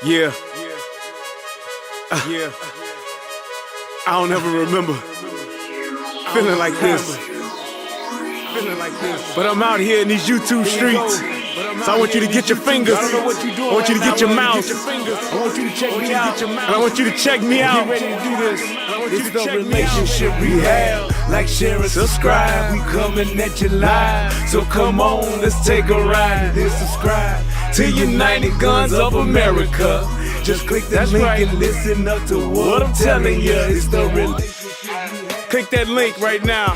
Yeah. Yeah. I don't ever remember feeling like this. But I'm out here in these YouTube streets. So I want you to get your fingers. I want you to get your mouse. I want you to check me out. And I want you to check me out. Get ready to do this. It's the relationship rehab. Like, share, and subscribe. We coming at you live. So come on, let's take a ride. Then subscribe to United Guns of America. Just click that link and listen up to what I'm telling you. It's the relationship. Click that link right now.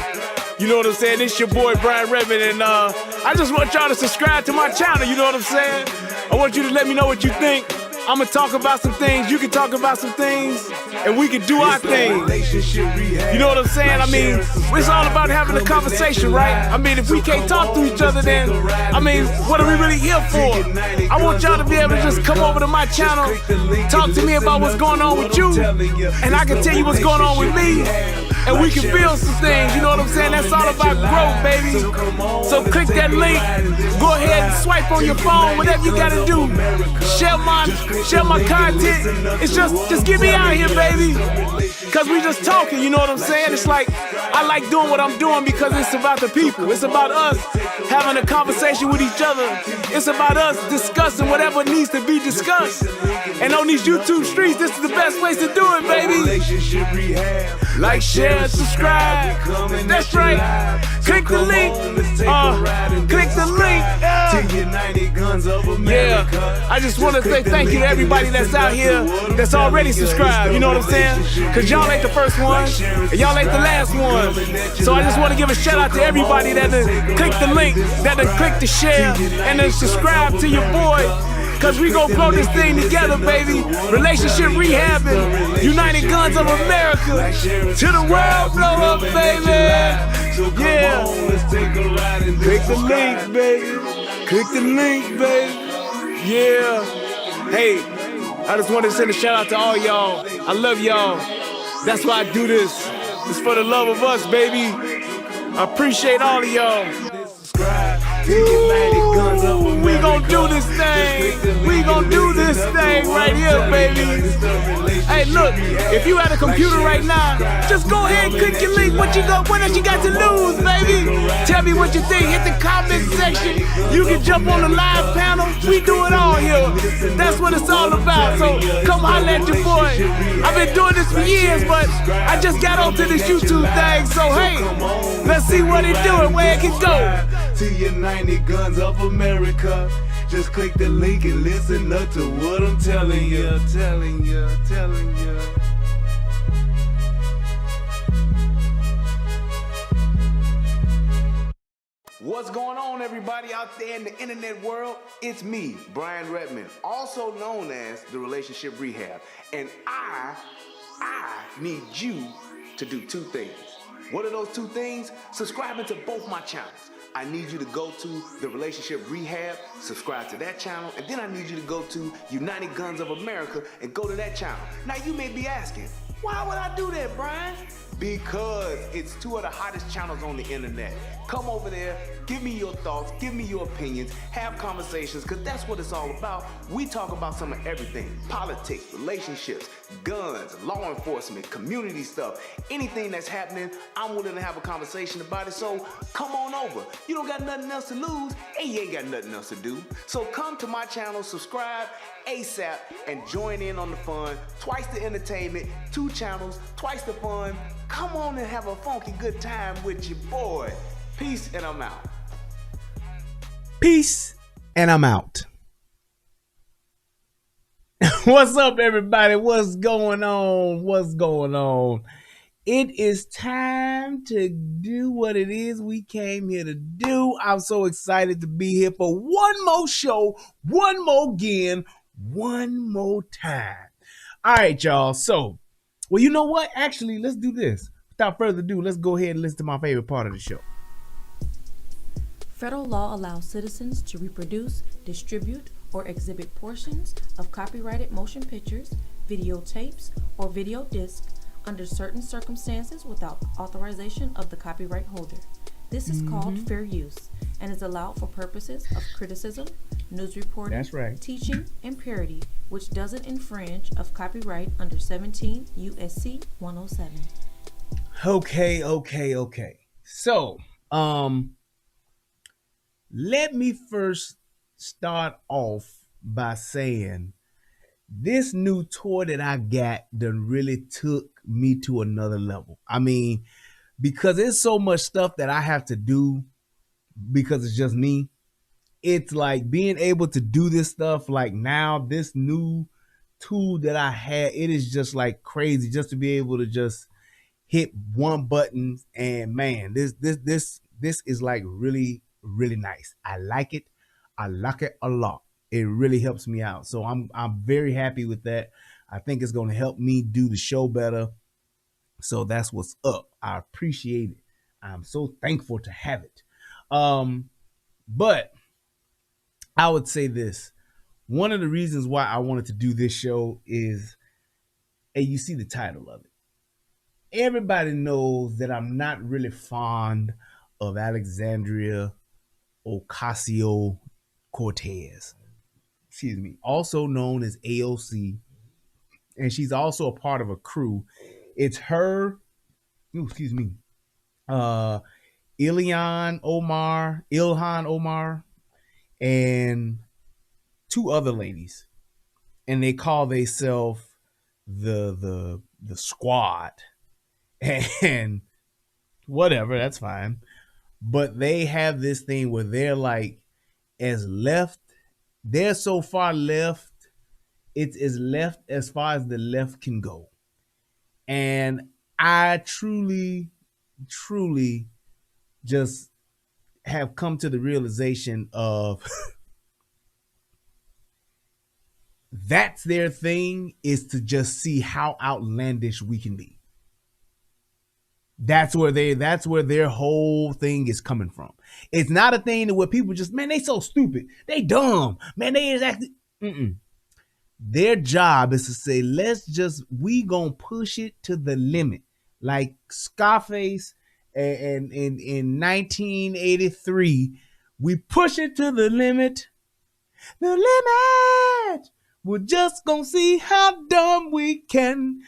You know what I'm saying? It's your boy Brian Redmond, and I just want y'all to subscribe to my channel. You know what I'm saying? I want you to let me know what you think. I'm gonna talk about some things, you can talk about some things, and we can do our thing. You know what I'm saying? I mean, it's all about having a conversation, right? I mean, if we can't talk to each other, then, I mean, what are we really here for? I want y'all to be able to just come over to my channel, talk to me about what's going on with you, and I can tell you what's going on with me, and we can build some things, you know what I'm saying? That's all about growth, baby. So click that link, go ahead and swipe on your phone, whatever you gotta do. Share my content. It's just get me out here, baby. Cause we just talking, you know what I'm saying? It's like, I like doing what I'm doing because it's about the people. It's about us having a conversation with each other. It's about us discussing whatever needs to be discussed. And on these YouTube streets, this is the best place to do it, baby. Like, share, subscribe. That's right. Click the link. Click the link. Yeah. I just want to say thank you to everybody that's out here that's already subscribed. You know what I'm saying? Cause y'all ain't the first one, and y'all ain't the last one. So I just want to give a shout out to everybody that click the link, that click the share, and then subscribe to your boy. Cause we gon' grow this thing together, baby. Relationship rehabbing, United Guns of America. To the world, blow up, baby. Yeah. Click the link, baby. Click the link, baby. Yeah. Hey, I just wanted to send a shout out to all y'all. I love y'all. That's why I do this. It's for the love of us, baby. I appreciate all of y'all. Ooh, we gon' do this thing. We gon' do this thing right here, baby. Hey, look, if you at a computer right now, just go ahead and click your link. What else you got to lose, baby? Tell me what you think. Hit the comment section. You can jump on the live panel. We do it all here. That's what it's all about. So come holler at your boy. I've been doing this for years, but I just got onto this YouTube thing. So hey, let's see what it do and where it can go. To United Guns of America. Just click the link and listen up to what I'm telling you. What's going on, everybody out there in the internet world? It's me, Brian Redmond, also known as the Relationship Rehab. And I need you to do two things. What are those two things? Subscribing to both my channels. I need you to go to the Relationship Rehab, subscribe to that channel, and then I need you to go to United Guns of America and go to that channel. Now you may be asking, why would I do that, Brian? Because it's two of the hottest channels on the internet. Come over there, give me your thoughts, give me your opinions, have conversations, because that's what it's all about. We talk about some of everything: politics, relationships, guns, law enforcement, community stuff. Anything that's happening, I'm willing to have a conversation about it. So come on over. You don't got nothing else to lose, and you ain't got nothing else to do. So come to my channel, subscribe ASAP, and join in on the fun. Twice the entertainment, 2 channels, twice the fun. Come on and have a funky good time with your boy. Peace, and I'm out. Peace, and I'm out. What's up, everybody? What's going on? What's going on? It is time to do what it is we came here to do. I'm so excited to be here for one more show, one more again, one more time. All right, y'all. So, well, you know what? Actually, let's do this. Without further ado, let's go ahead and listen to my favorite part of the show. Federal law allows citizens to reproduce, distribute, or exhibit portions of copyrighted motion pictures, videotapes, or video discs under certain circumstances without authorization of the copyright holder. This is called fair use and is allowed for purposes of criticism, news reporting, That's right. teaching, and parody, which doesn't infringe of copyright under 17 USC 107. Okay. So, let me first start off by saying this new toy that I got done really took me to another level. I mean, because there's so much stuff that I have to do because it's just me. It's like being able to do this stuff like now, this new tool that I had, it is just like crazy just to be able to just hit one button and man, this is like really, really nice. I like it. I like it a lot. It really helps me out. So I'm very happy with that. I think it's going to help me do the show better. So that's what's up. I appreciate it. I'm so thankful to have it. But I would say this. One of the reasons why I wanted to do this show is, and you see the title of it. Everybody knows that I'm not really fond of Alexandria Ocasio-Cortez. Excuse me. Also known as AOC. And she's also a part of a crew. It's her, Ilhan Omar, and two other ladies. And they call themselves the squad. And whatever, that's fine. But they have this thing where they're like as left, they're so far left, it's as left as far as the left can go. And I truly just have come to the realization of that's their thing, is to just see how outlandish we can be. That's where their whole thing is coming from. It's not a thing where people just, man, they so stupid, they dumb, man, they exactly. Their job is to say, we gonna push it to the limit, like Scarface, and in 1983, we push it to the limit. The limit. We're just gonna see how dumb we can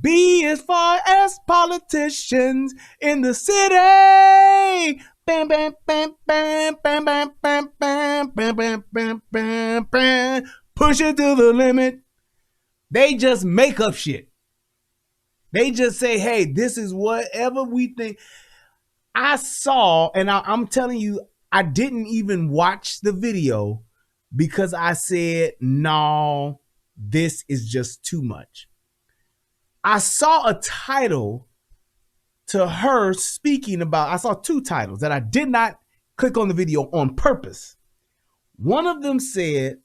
be as far as politicians in the city. Bam, bam, bam, bam, bam, bam, bam, bam, bam, bam, bam, bam, bam. Push it to the limit. They just make up shit. They just say, hey, this is whatever we think. I saw, and I'm telling you, I didn't even watch the video because I said, no, this is just too much. I saw a title to her speaking about, I saw two titles that I did not click on the video on purpose. One of them said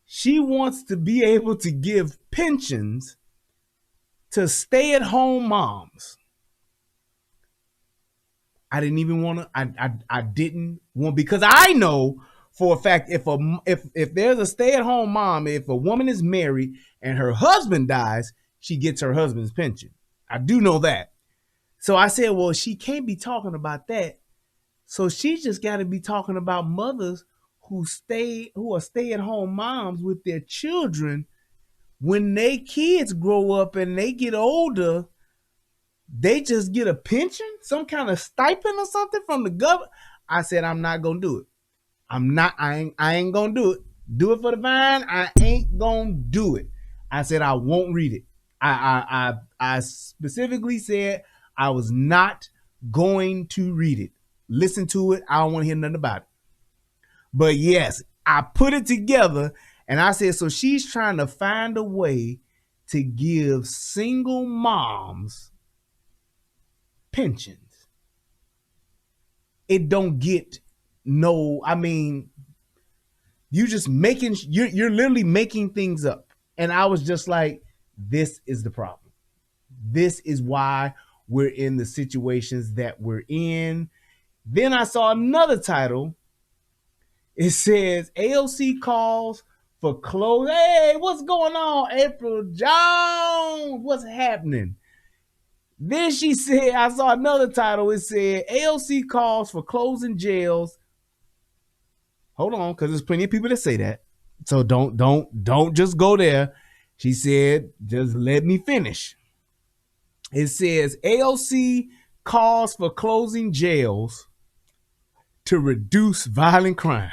she wants to be able to give pensions to stay-at-home moms. I didn't even want to, I didn't want, because I know for a fact, if there's a stay-at-home mom, if a woman is married and her husband dies, she gets her husband's pension. I do know that. So I said, well, she can't be talking about that. So she just got to be talking about mothers who are stay-at-home moms with their children. When they kids grow up and they get older, they just get a pension, some kind of stipend or something from the government. I said, I'm not gonna do it. I ain't gonna do it. Do it for the vine. I ain't gonna do it. I said I won't read it. I specifically said I was not going to read it. Listen to it. I don't want to hear nothing about it. But yes, I put it together and I said, so she's trying to find a way to give single moms pensions. It don't get no, I mean, you're literally making things up. And I was just like, this is the problem. This is why we're in the situations that we're in. Then I saw another title. It says AOC calls for close. Hey, what's going on, April Jones? What's happening? Then she said, I saw another title. It said AOC calls for closing jails hold on, because there's plenty of people that say that. So don't just go there. She said, just let me finish. It says AOC calls for closing jails to reduce violent crime.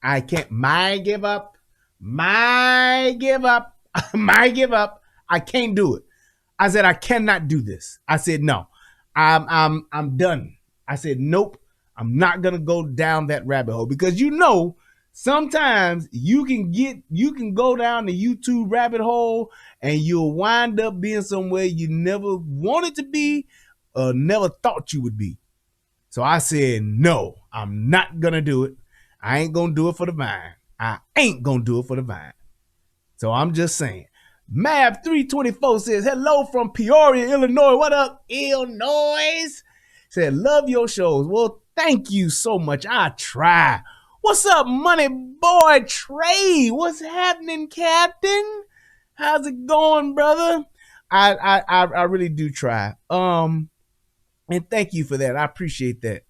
I can't. My give up. I can't do it. I said I cannot do this. I said no. I'm done. I said nope. I'm not gonna go down that rabbit hole because sometimes you can go down the YouTube rabbit hole and you'll wind up being somewhere you never wanted to be or never thought you would be. So I said, no, I'm not gonna do it. I ain't gonna do it for the vine. I ain't gonna do it for the vine. So I'm just saying. Mav324 says, hello from Peoria, Illinois. What up, Illinois? Said, love your shows. Well, thank you so much. I try. What's up, money boy Trey? What's happening, Captain? How's it going, brother? I really do try. And thank you for that. I appreciate that.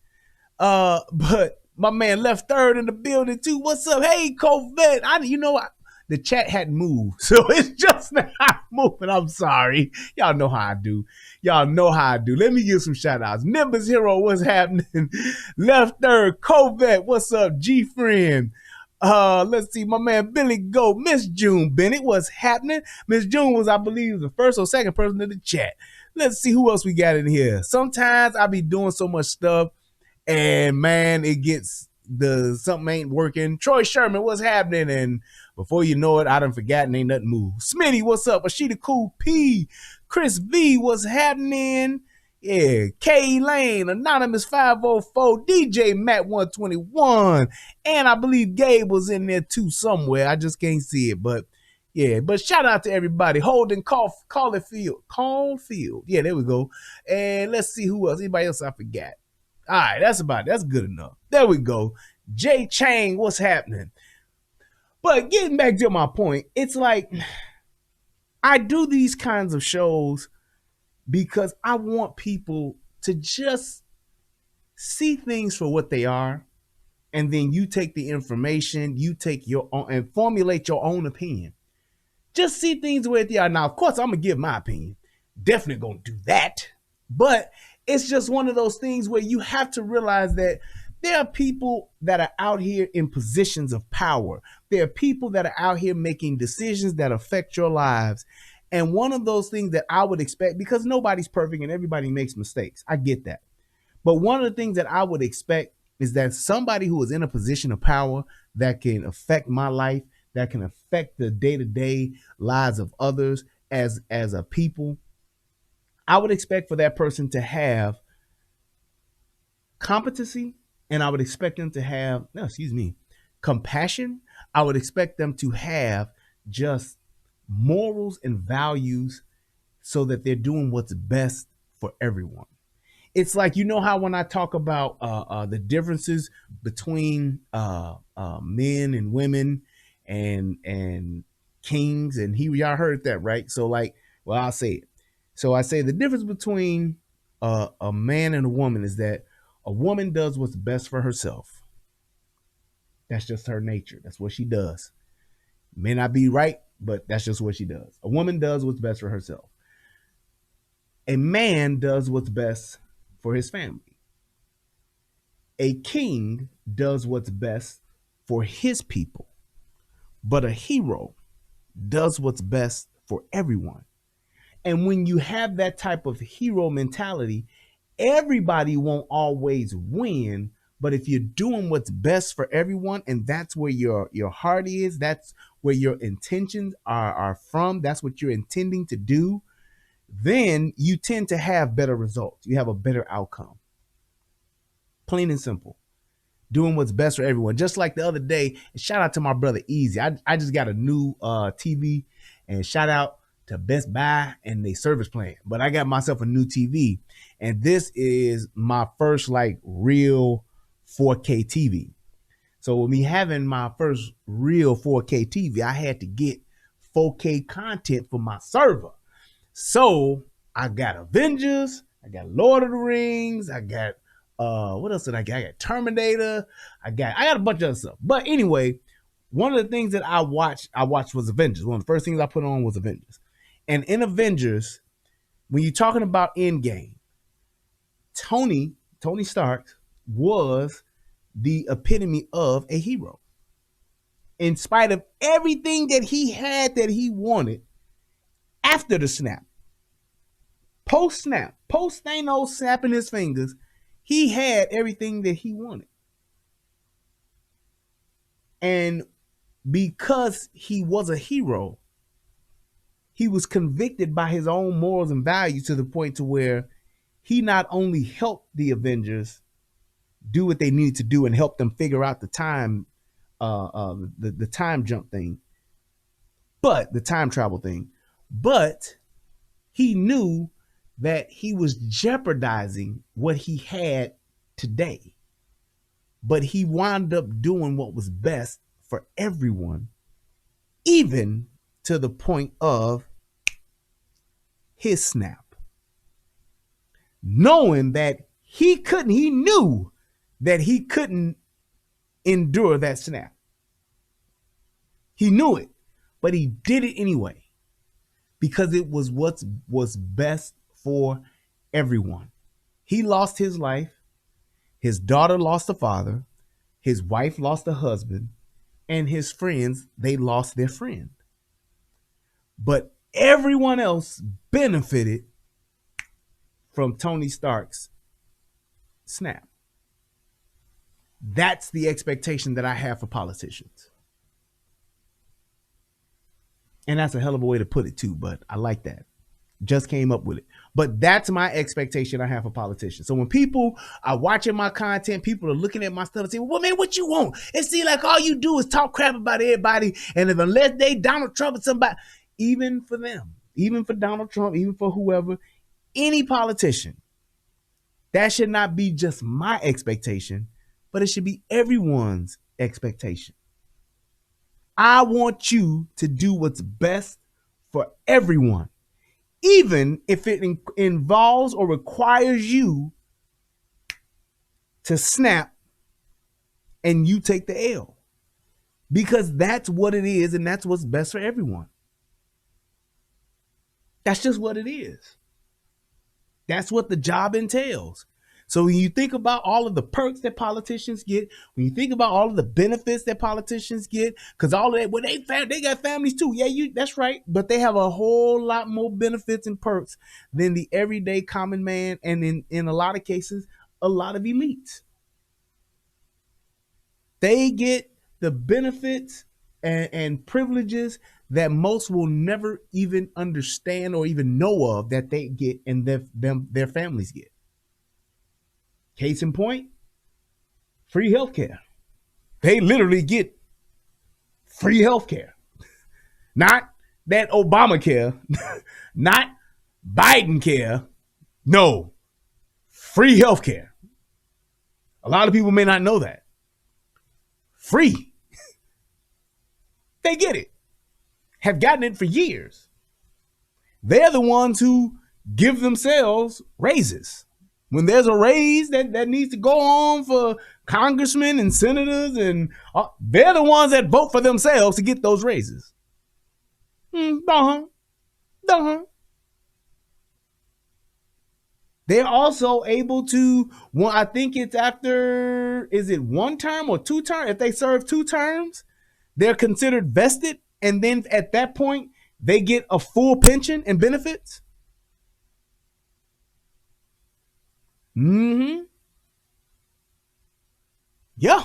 But my man Left Third in the building too. What's up? Hey, Covette. The chat hadn't moved, so it's just not moving. I'm sorry. Y'all know how I do. Let me give some shout outs. Nimbus Hero, what's happening? Left Third, Covette, what's up? G-Friend. Let's see, my man Billy Go, Miss June Bennett, what's happening? Miss June was, I believe, the first or second person in the chat. Let's see who else we got in here. Sometimes I be doing so much stuff, and man, it gets something ain't working. Troy Sherman, what's happening? And before you know it, I done forgotten, ain't nothing moved. Smitty, what's up? Ashita Cool P. Chris V, what's happening? Yeah, K Lane, Anonymous 504, DJ Matt 121, and I believe Gabe was in there too somewhere. I just can't see it, but yeah. But shout out to everybody. Holden Caulfield. Yeah, there we go. And let's see who else. Anybody else I forgot? All right, that's good enough. There we go. Jay Chang, what's happening? But getting back to my point, it's like I do these kinds of shows because I want people to just see things for what they are, and then you take the information, you take your own and formulate your own opinion. Just see things the way they are. Now, of course, I'm gonna give my opinion. Definitely gonna do that. But it's just one of those things where you have to realize that there are people that are out here in positions of power. There are people that are out here making decisions that affect your lives. And one of those things that I would expect, because nobody's perfect and everybody makes mistakes, I get that. But one of the things that I would expect is that somebody who is in a position of power that can affect my life, that can affect the day-to-day lives of others as a people, I would expect for that person to have competency, and I would expect them to have, compassion. I would expect them to have just morals and values so that they're doing what's best for everyone. It's like, how when I talk about the differences between men and women and kings, and y'all heard that, right? So I'll say it. So I say the difference between a man and a woman is that a woman does what's best for herself. That's just her nature. That's what she does. May not be right, but that's just what she does. A woman does what's best for herself. A man does what's best for his family. A king does what's best for his people. But a hero does what's best for everyone. And when you have that type of hero mentality, everybody won't always win, but if you're doing what's best for everyone, and that's where your heart is, that's where your intentions are from, that's what you're intending to do, then you tend to have better results. You have a better outcome. Plain and simple. Doing what's best for everyone. Just like the other day, shout out to my brother Easy. I just got a new TV, and shout out to Best Buy and their service plan. But I got myself a new TV, and this is my first real 4K TV. So with me having my first real 4K TV, I had to get 4K content for my server. So I got Avengers, I got Lord of the Rings, I got What else did I get? I got Terminator. I got a bunch of other stuff. But anyway, one of the things that I watched was Avengers. One of the first things I put on was Avengers. And in Avengers, when you're talking about Endgame, Tony Stark was the epitome of a hero. In spite of everything that he had that he wanted after the snap, post Thanos snapping his fingers, he had everything that he wanted. And because he was a hero, he was convicted by his own morals and values to the point to where he not only helped the Avengers do what they needed to do and help them figure out the time jump thing, but the time travel thing, but he knew that he was jeopardizing what he had today. But he wound up doing what was best for everyone, even to the point of his snap. Knowing that he knew that he couldn't endure that snap. He knew it, but he did it anyway because it was what was best for everyone. He lost his life. His daughter lost a father. His wife lost a husband. And his friends, they lost their friend. But everyone else benefited from Tony Stark's snap. That's the expectation that I have for politicians. And that's a hell of a way to put it too, but I like that. Just came up with it. But that's my expectation I have for politicians. So when people are watching my content, people are looking at my stuff and saying, well, man, what you want? It seems like all you do is talk crap about everybody. And unless they Donald Trump or somebody, even for them, even for Donald Trump, even for whoever, any politician, that should not be just my expectation, but it should be everyone's expectation. I want you to do what's best for everyone, even if it involves or requires you to snap and you take the L, because that's what it is and that's what's best for everyone. That's just what it is. That's what the job entails. So when you think about all of the perks that politicians get, when you think about all of the benefits that politicians get, because all of that, well, they got families too. Yeah, that's right. But they have a whole lot more benefits and perks than the everyday common man, and in a lot of cases, a lot of elites. They get the benefits and privileges that most will never even understand or even know of that they get and their families get. Case in point, free healthcare. They literally get free healthcare. Not that Obamacare, not Biden care. No, free healthcare. A lot of people may not know that. Free. They get it. Have gotten it for years. They're the ones who give themselves raises. When there's a raise that needs to go on for congressmen and senators, and they're the ones that vote for themselves to get those raises. They're also able to, well, I think it's after, is it 1 term or 2 terms? If they serve 2 terms, they're considered vested. And then at that point, they get a full pension and benefits. Yeah.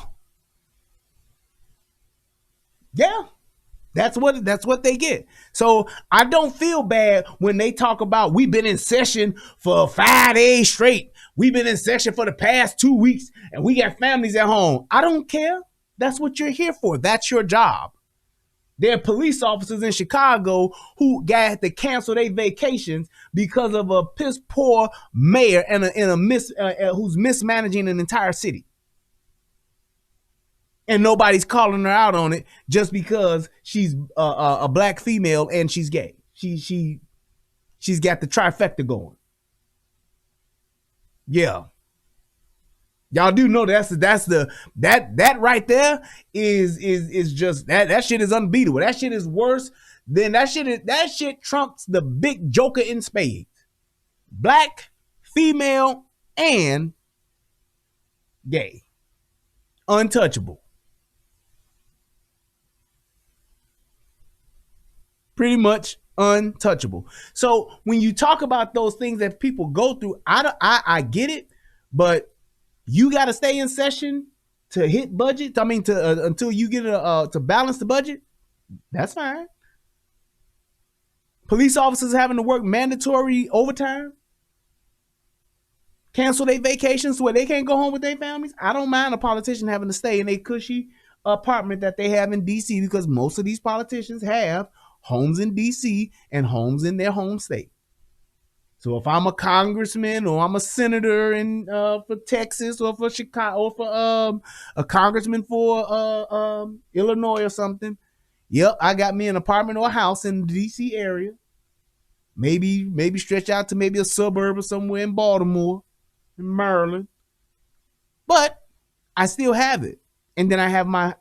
That's what they get. So I don't feel bad when they talk about we've been in session for 5 days straight. We've been in session for the past 2 weeks and we got families at home. I don't care. That's what you're here for. That's your job. There are police officers in Chicago who got to cancel their vacations because of a piss poor mayor and who's mismanaging an entire city. And nobody's calling her out on it just because she's a black female and she's gay. She's got the trifecta going. Yeah. Y'all do know that right there is just that shit is unbeatable. That shit is worse than that shit trumps the big joker in spades. Black, female, and gay. Untouchable. Pretty much untouchable. So when you talk about those things that people go through, I get it, but you got to stay in session to hit budget. I mean, until you get to balance the budget. That's fine. Police officers having to work mandatory overtime, cancel their vacations where they can't go home with their families. I don't mind a politician having to stay in a cushy apartment that they have in D.C. because most of these politicians have homes in D.C. and homes in their home state. So if I'm a congressman or I'm a senator in for Texas or for Chicago or for a congressman for Illinois or something, yep, I got me an apartment or a house in the D.C. area. Maybe stretch out to maybe a suburb or somewhere in Baltimore, in Maryland. But I still have it. And then I have my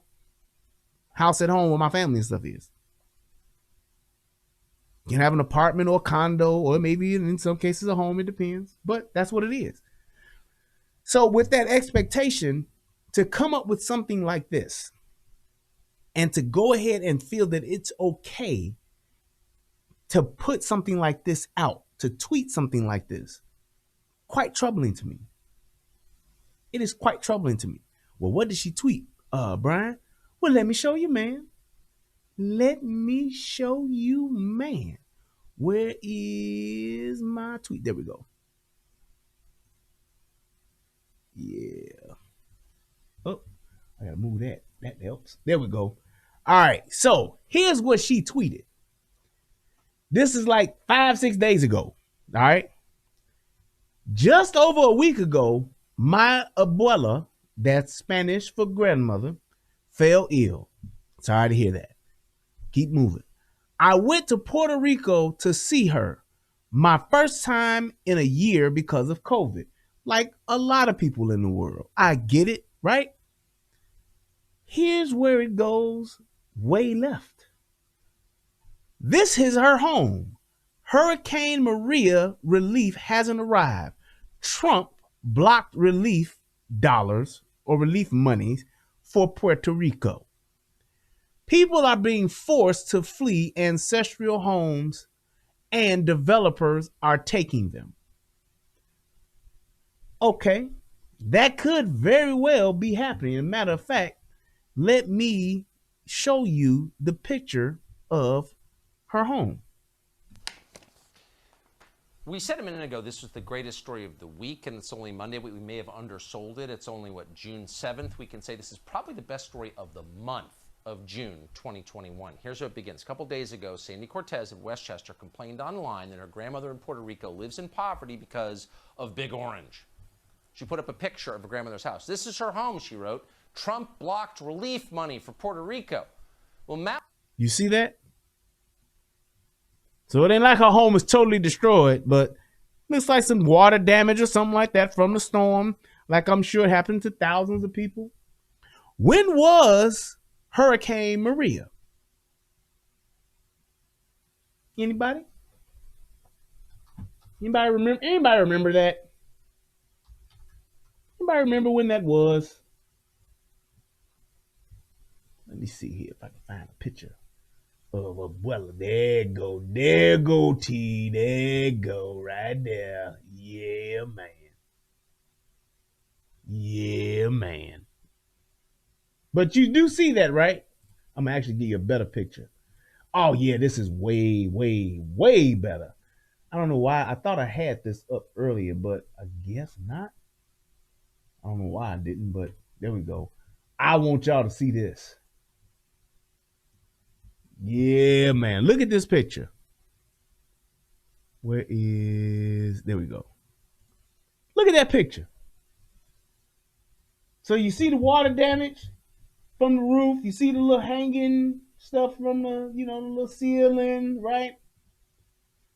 house at home where my family and stuff is. You can have an apartment or a condo or maybe in some cases a home. It depends. But that's what it is. So with that expectation, to come up with something like this and to go ahead and feel that it's okay to put something like this out, to tweet something like this, quite troubling to me. It is quite troubling to me. Well, what did she tweet, Brian? Well, let me show you, man. Let me show you, man. Where is my tweet? There we go. Yeah. Oh, I gotta move that. That helps. There we go. All right. So here's what she tweeted. This is like 5-6 days ago. All right. Just over a week ago, my abuela, that's Spanish for grandmother, fell ill. Sorry to hear that. Keep moving. I went to Puerto Rico to see her. My first time in a year because of COVID. Like a lot of people in the world. I get it, right? Here's where it goes way left. This is her home. Hurricane Maria relief hasn't arrived. Trump blocked relief dollars or relief monies for Puerto Rico. People are being forced to flee ancestral homes and developers are taking them. Okay, that could very well be happening. As a matter of fact, let me show you the picture of her home. We said a minute ago this was the greatest story of the week, and it's only Monday. We may have undersold it. It's only, June 7th. We can say this is probably the best story of the month of June 2021. Here's how it begins. A couple days ago, Sandy Cortez of Westchester complained online that her grandmother in Puerto Rico lives in poverty because of Big Orange. She put up a picture of her grandmother's house. This is her home, she wrote. Trump blocked relief money for Puerto Rico. Well, you see that? So it ain't like her home is totally destroyed, but looks like some water damage or something like that from the storm, like I'm sure it happened to thousands of people. When was Hurricane Maria? Anybody? Anybody remember that? Anybody remember when that was? Let me see here if I can find a picture of Abuela. There go T. There go right there. Yeah, man. Yeah, man. But you do see that, right? I'm gonna actually give you a better picture. Oh yeah, this is way, way, way better. I don't know why. I thought I had this up earlier, but I guess not. I don't know why I didn't, but there we go. I want y'all to see this. Yeah, man. Look at this picture. There we go. Look at that picture. So you see the water damage from the roof. You see the little hanging stuff from the, the little ceiling, right?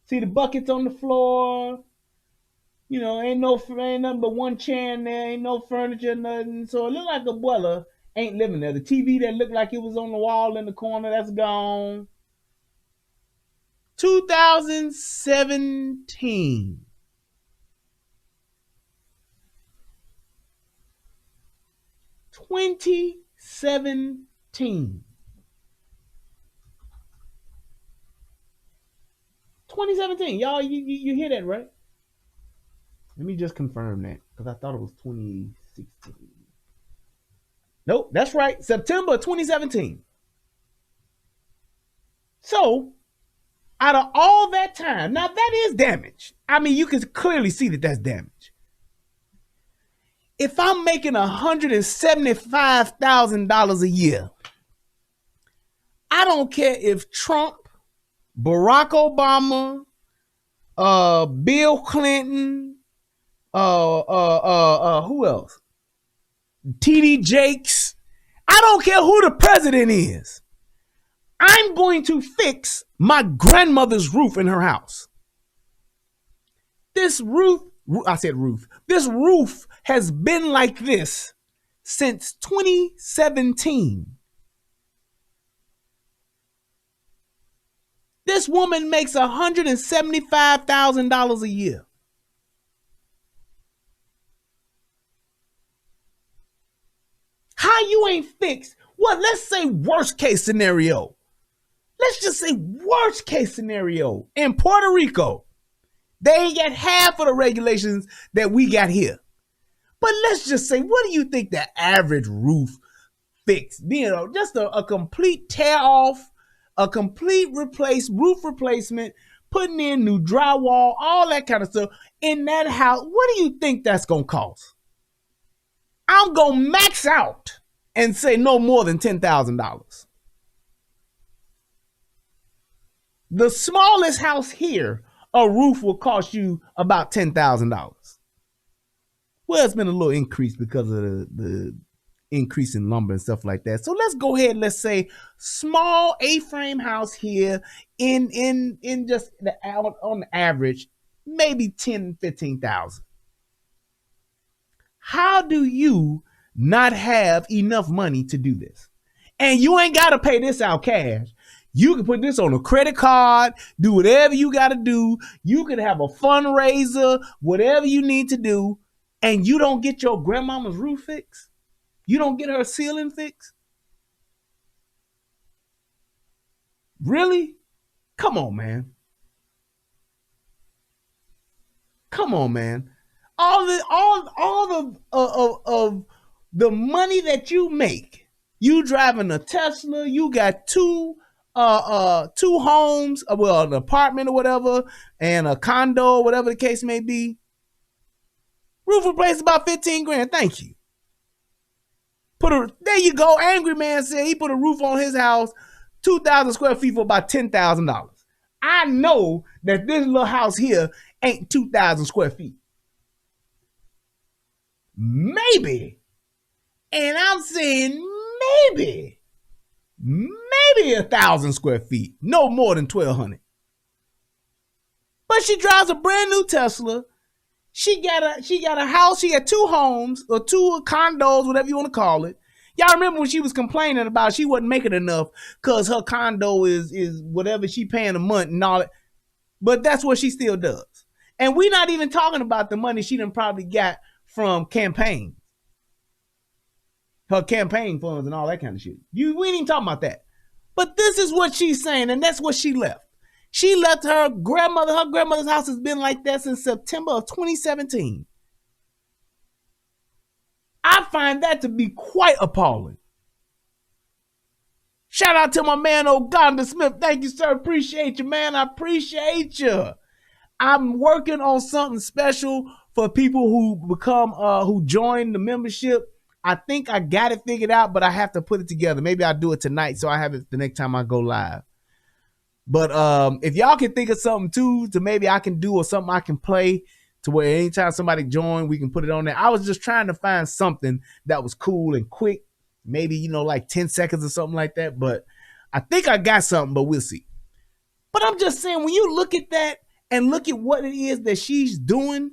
See the buckets on the floor. You know, ain't nothing but one chair in there, ain't no furniture, nothing. So it looked like abuela ain't living there. The TV that looked like it was on the wall in the corner, that's gone. 2017. 2017. 2017. Y'all, you hear that, right? Let me just confirm that because I thought it was 2016. Nope, that's right. September 2017. So, out of all that time, now that is damage. I mean, you can clearly see that that's damage. If I'm making $175,000 a year, I don't care if Trump, Barack Obama, Bill Clinton, who else? TD Jakes. I don't care who the president is. I'm going to fix my grandmother's roof in her house. This roof has been like this since 2017. This woman makes $175,000 a year. How you ain't fixed? Well, let's say worst case scenario. Let's just say worst case scenario. In Puerto Rico, they ain't got half of the regulations that we got here. But let's just say, what do you think the average roof fix? You know, just a complete tear off, a complete roof replacement, putting in new drywall, all that kind of stuff in that house. What do you think that's going to cost? I'm going to max out and say no more than $10,000. The smallest house here, a roof will cost you about $10,000. Well, it's been a little increase because of the increase in lumber and stuff like that. So let's go ahead. Let's say small A-frame house here in just on the average, maybe 10, 15,000. How do you not have enough money to do this? And you ain't got to pay this out cash. You can put this on a credit card, do whatever you got to do. You can have a fundraiser, whatever you need to do, and you don't get your grandmama's roof fixed. You don't get her ceiling fixed. Really? Come on, man. Come on, man. All the money that you make, you driving a Tesla, you got two homes, well, an apartment or whatever, and a condo, whatever the case may be. Roof replace about 15 grand. Thank you. There you go. Angry Man said he put a roof on his house, 2,000 square feet for about $10,000. I know that this little house here ain't 2,000 square feet. Maybe, and I'm saying maybe 1,000 square feet, no more than 1,200. But she drives a brand new Tesla. She got a house. She got two homes or two condos, whatever you want to call it. Y'all remember when she was complaining about she wasn't making enough because her condo is whatever she paying a month and all that. But that's what she still does. And we're not even talking about the money she done probably got from campaigns, her campaign funds and all that kind of shit. We ain't even talking about that. But this is what she's saying, and that's what she left. She left her grandmother's house has been like that since September of 2017. I find that to be quite appalling. Shout out to my man, Oganda Smith. Thank you, sir. Appreciate you, man. I appreciate you. I'm working on something special for people who join the membership. I think I got it figured out, but I have to put it together. Maybe I'll do it tonight so I have it the next time I go live. But if y'all can think of something too, to maybe I can do or something I can play to where anytime somebody join, we can put it on there. I was just trying to find something that was cool and quick, maybe, like 10 seconds or something like that. But I think I got something, but we'll see. But I'm just saying, when you look at that and look at what it is that she's doing,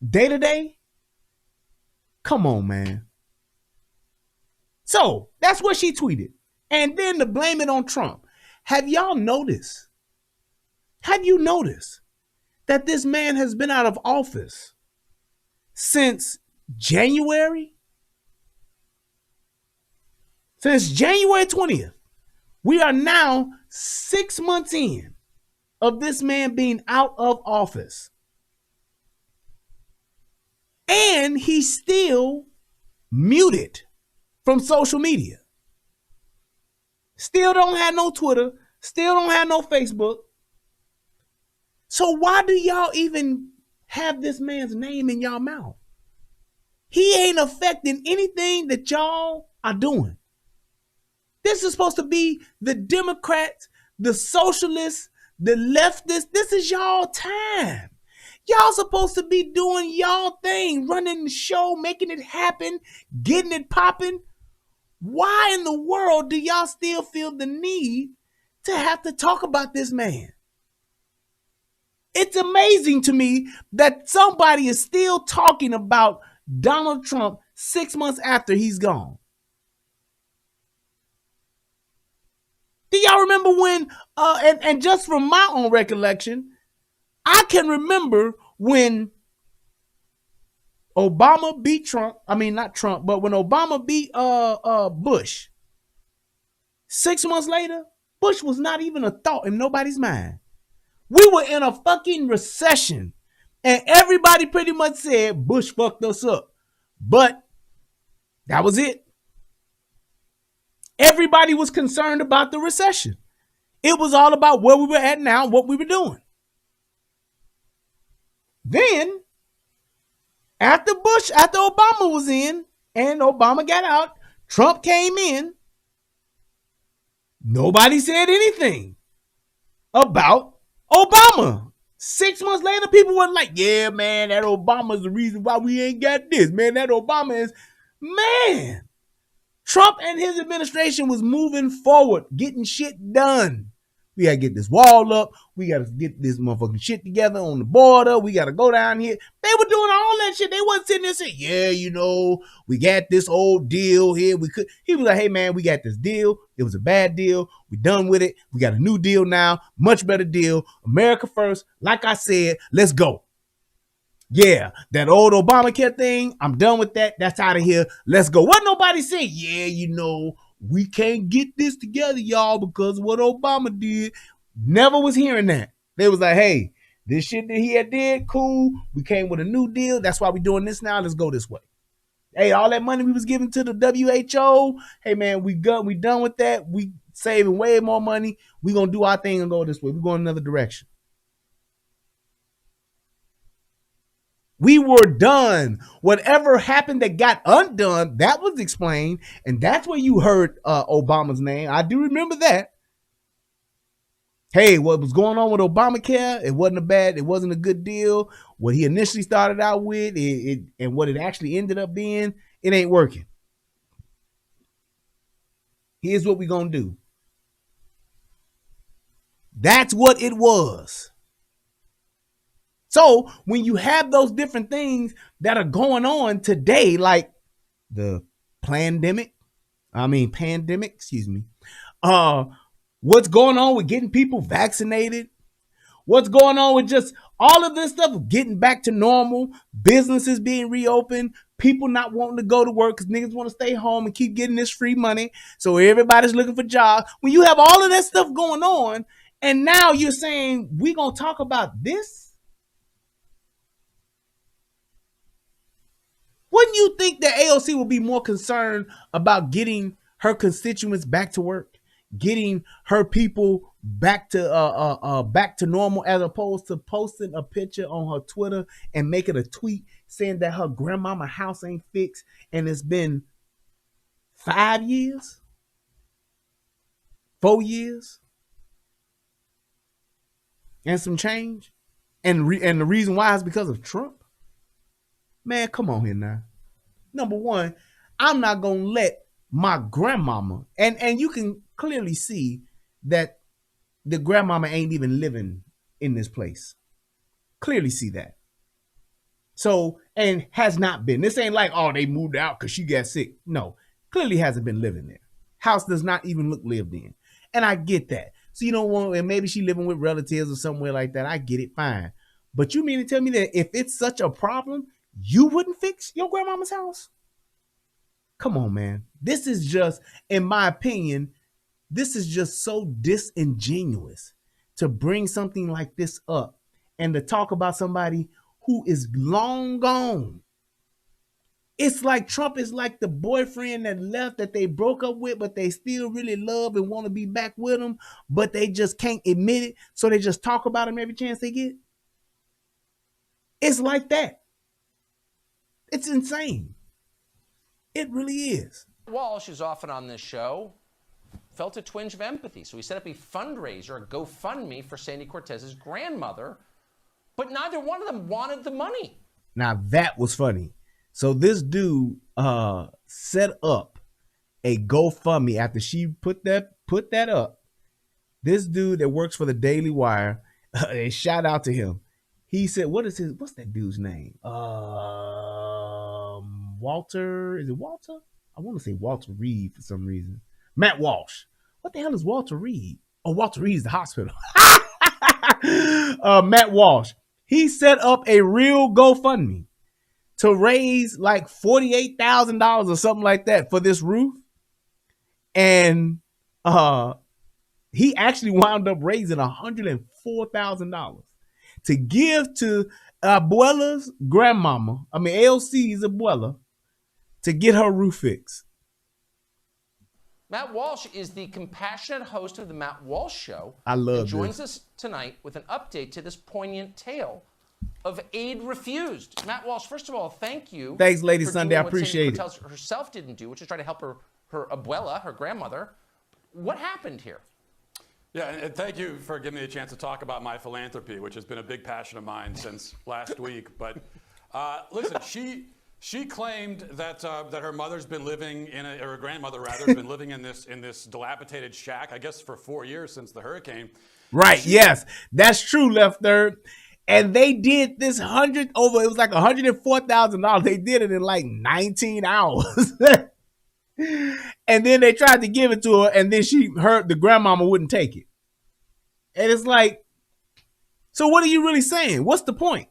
day to day. Come on, man. So that's what she tweeted. And then to blame it on Trump. Have y'all noticed? Have you noticed that this man has been out of office since January? Since January 20th. We are now 6 months in of this man being out of office. And he's still muted from social media. Still don't have no Twitter. Still don't have no Facebook. So why do y'all even have this man's name in y'all mouth? He ain't affecting anything that y'all are doing. This is supposed to be the Democrats, the socialists, the leftists. This is y'all time. Y'all supposed to be doing y'all thing, running the show, making it happen, getting it popping. Why in the world do y'all still feel the need to have to talk about this man? It's amazing to me that somebody is still talking about Donald Trump 6 months after he's gone. Do y'all remember when, and just from my own recollection, I can remember when Obama beat Trump. I mean, not Trump, but when Obama beat Bush. 6 months later, Bush was not even a thought in nobody's mind. We were in a fucking recession, and everybody pretty much said Bush fucked us up. But that was it. Everybody was concerned about the recession. It was all about where we were at now, what we were doing. Then, after Obama was in and Obama got out, Trump came in, nobody said anything about Obama. 6 months later, people were like, yeah, man, that Obama's the reason why we ain't got this. Man, that Obama is, man. Trump and his administration was moving forward, getting shit done. We got to get this wall up. We got to get this motherfucking shit together on the border. We got to go down here. They were doing all that shit. They wasn't sitting there saying, yeah, you know, we got this old deal here. He was like, hey, man, we got this deal. It was a bad deal. We done with it. We got a new deal now. Much better deal. America first. Like I said, let's go. Yeah, that old Obamacare thing, I'm done with that. That's out of here. Let's go. What nobody saying? Yeah, you know, we can't get this together, y'all, because of what Obama did. Never was hearing that. They was like, hey, this shit that he had did, cool. We came with a new deal. That's why we doing this now. Let's go this way. Hey, all that money we was giving to the WHO, hey, man, we done with that. We saving way more money. We going to do our thing and go this way. We're going another direction. We were done. Whatever happened that got undone, that was explained. And that's where you heard Obama's name. I do remember that. Hey, what was going on with Obamacare? It wasn't a good deal. What he initially started out with and what it actually ended up being, it ain't working. Here's what we're going to do. That's what it was. So when you have those different things that are going on today, like the pandemic, what's going on with getting people vaccinated, what's going on with just all of this stuff, getting back to normal, businesses being reopened, people not wanting to go to work because niggas want to stay home and keep getting this free money. So everybody's looking for jobs. When you have all of that stuff going on, and now you're saying we're going to talk about this? Wouldn't you think that AOC will be more concerned about getting her constituents back to work, getting her people back to normal, as opposed to posting a picture on her Twitter and making a tweet saying that her grandmama house ain't fixed and it's been 5 years, 4 years, and some change, and the reason why is because of Trump? Man, come on here now. Number one, I'm not going to let my grandmama, and you can clearly see that the grandmama ain't even living in this place. Clearly see that. So, and has not been. This ain't like, oh, they moved out because she got sick. No, clearly hasn't been living there. House does not even look lived in. And I get that. So you don't want, and maybe she living with relatives or somewhere like that. I get it, fine. But you mean to tell me that if it's such a problem, you wouldn't fix your grandmama's house? Come on, man. This is just, in my opinion, this is just so disingenuous to bring something like this up and to talk about somebody who is long gone. It's like Trump is like the boyfriend that left that they broke up with, but they still really love and want to be back with him, but they just can't admit it, so they just talk about him every chance they get. It's like that. It's insane. It really is. Walsh, who's often on this show, felt a twinge of empathy. So he set up a fundraiser, a GoFundMe for Sandy Cortez's grandmother, but neither one of them wanted the money. Now that was funny. So this dude set up a GoFundMe after she put that up. This dude that works for the Daily Wire, a shout out to him. He said, what's that dude's name? Walter, is it Walter? I want to say Walter Reed for some reason. Matt Walsh. What the hell is Walter Reed? Oh, Walter Reed is the hospital. Matt Walsh. He set up a real GoFundMe to raise like $48,000 or something like that for this roof. And he actually wound up raising $104,000 to give to Abuela's grandmama, AOC's abuela, to get her roof fixed. Matt Walsh is the compassionate host of the Matt Walsh Show. I love and joins us tonight with an update to this poignant tale of aid refused. Matt Walsh, first of all, thank you. Thanks, Lady Sunday. I appreciate it. Herself didn't do, which is try to help her abuela, her grandmother. What happened here? Yeah, and thank you for giving me a chance to talk about my philanthropy, which has been a big passion of mine since last week. But listen, she claimed that her mother's been living or her grandmother rather, has been living in this dilapidated shack, I guess, for 4 years since the hurricane. Right. Yes, that's true, Left Third. And they did this it was like $104,000. They did it in like 19 hours. And then they tried to give it to her, and then the grandmama wouldn't take it. And it's like, so what are you really saying? What's the point?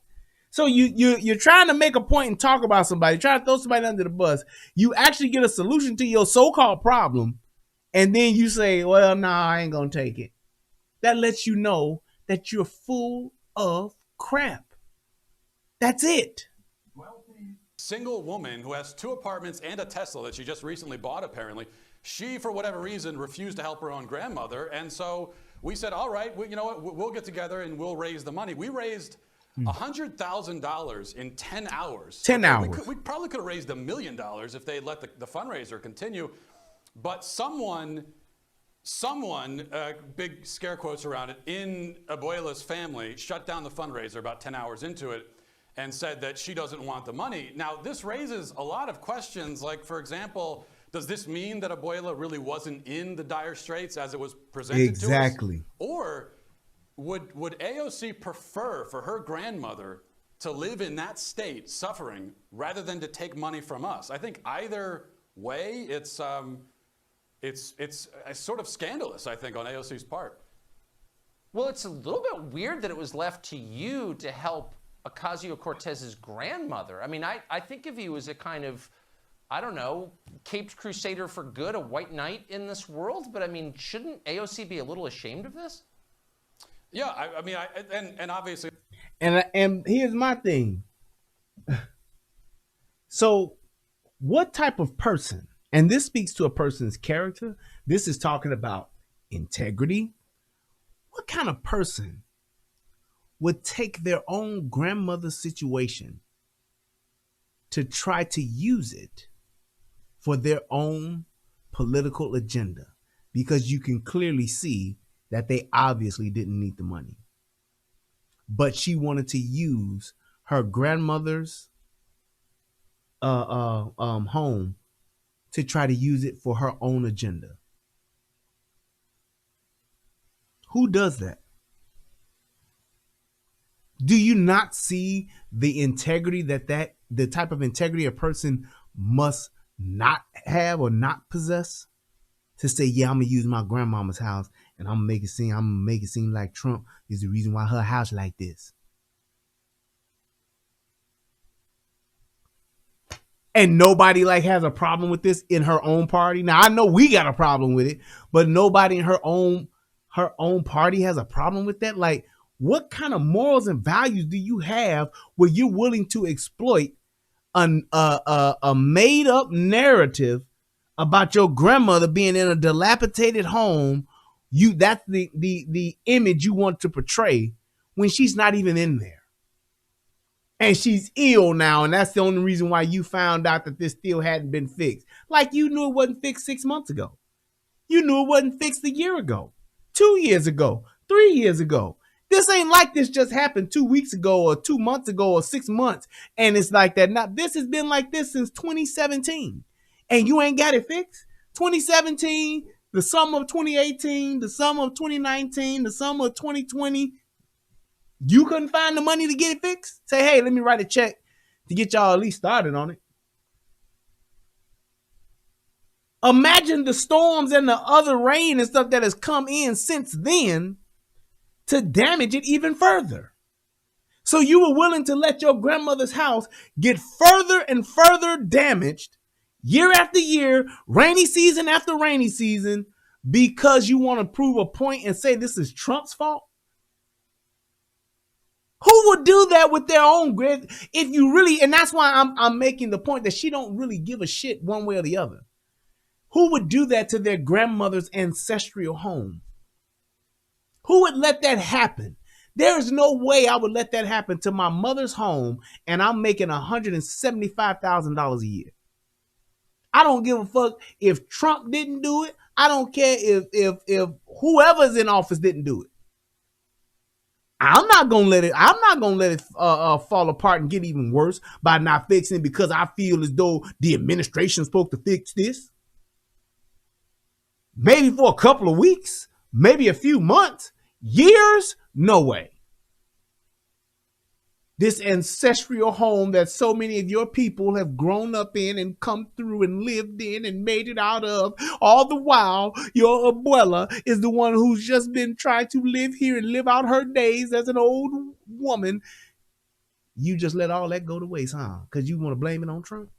So you're trying to make a point and talk about somebody, trying to throw somebody under the bus. You actually get a solution to your so-called problem, and then you say, well, nah, I ain't gonna take it. That lets you know that you're full of crap. That's it. Single woman who has 2 apartments and a Tesla that she just recently bought, apparently. She, for whatever reason, refused to help her own grandmother. And so we said, all right, you know what? We'll get together and we'll raise the money. We raised $100,000 in 10 hours. 10 hours. We probably could have raised $1 million if they let the fundraiser continue. But someone, big scare quotes around it, in Abuela's family shut down the fundraiser about 10 hours into it and said that she doesn't want the money. Now, this raises a lot of questions, like, for example, does this mean that Abuela really wasn't in the dire straits as it was presented to us? Exactly. Or would AOC prefer for her grandmother to live in that state, suffering, rather than to take money from us? I think either way, it's sort of scandalous, I think, on AOC's part. Well, it's a little bit weird that it was left to you to help Ocasio-Cortez's grandmother. I mean, I think of you as a kind of, I don't know, caped crusader for good, a white knight in this world. But I mean, shouldn't AOC be a little ashamed of this? Yeah, I mean, and obviously. And here's my thing. So what type of person, and this speaks to a person's character, this is talking about integrity. What kind of person would take their own grandmother's situation to try to use it for their own political agenda? Because you can clearly see that they obviously didn't need the money. But she wanted to use her grandmother's home to try to use it for her own agenda. Who does that? Do you not see the integrity that the type of integrity a person must not have or not possess? To say, yeah, I'm gonna use my grandmama's house and I'm gonna make it seem like Trump is the reason why her house like this. And nobody like has a problem with this in her own party. Now I know we got a problem with it, but nobody in her own party has a problem with that. Like, what kind of morals and values do you have where you're willing to exploit a made up narrative about your grandmother being in a dilapidated home? That's the image you want to portray when she's not even in there. And she's ill now, and that's the only reason why you found out that this still hadn't been fixed. Like, you knew it wasn't fixed 6 months ago. You knew it wasn't fixed a year ago, 2 years ago, 3 years ago. This ain't like this just happened 2 weeks ago or 2 months ago or 6 months, and it's like that. Now, this has been like this since 2017, and you ain't got it fixed. 2017, the summer of 2018, the summer of 2019, the summer of 2020. You couldn't find the money to get it fixed? Say, hey, let me write a check to get y'all at least started on it. Imagine the storms and the other rain and stuff that has come in since then to damage it even further. So you were willing to let your grandmother's house get further and further damaged year after year, rainy season after rainy season, because you want to prove a point and say this is Trump's fault? Who would do that with their own grand? If you really, and that's why I'm making the point that she don't really give a shit one way or the other. Who would do that to their grandmother's ancestral home? Who would let that happen? There is no way I would let that happen to my mother's home, and I'm making $175,000 a year. I don't give a fuck if Trump didn't do it. I don't care if whoever's in office didn't do it. I'm not gonna let it fall apart and get even worse by not fixing it because I feel as though the administration's supposed to fix this. Maybe for a couple of weeks, maybe a few months, years, no way. This ancestral home that so many of your people have grown up in and come through and lived in and made it out of, all the while your abuela is the one who's just been trying to live here and live out her days as an old woman. You just let all that go to waste, huh? Because you want to blame it on Trump?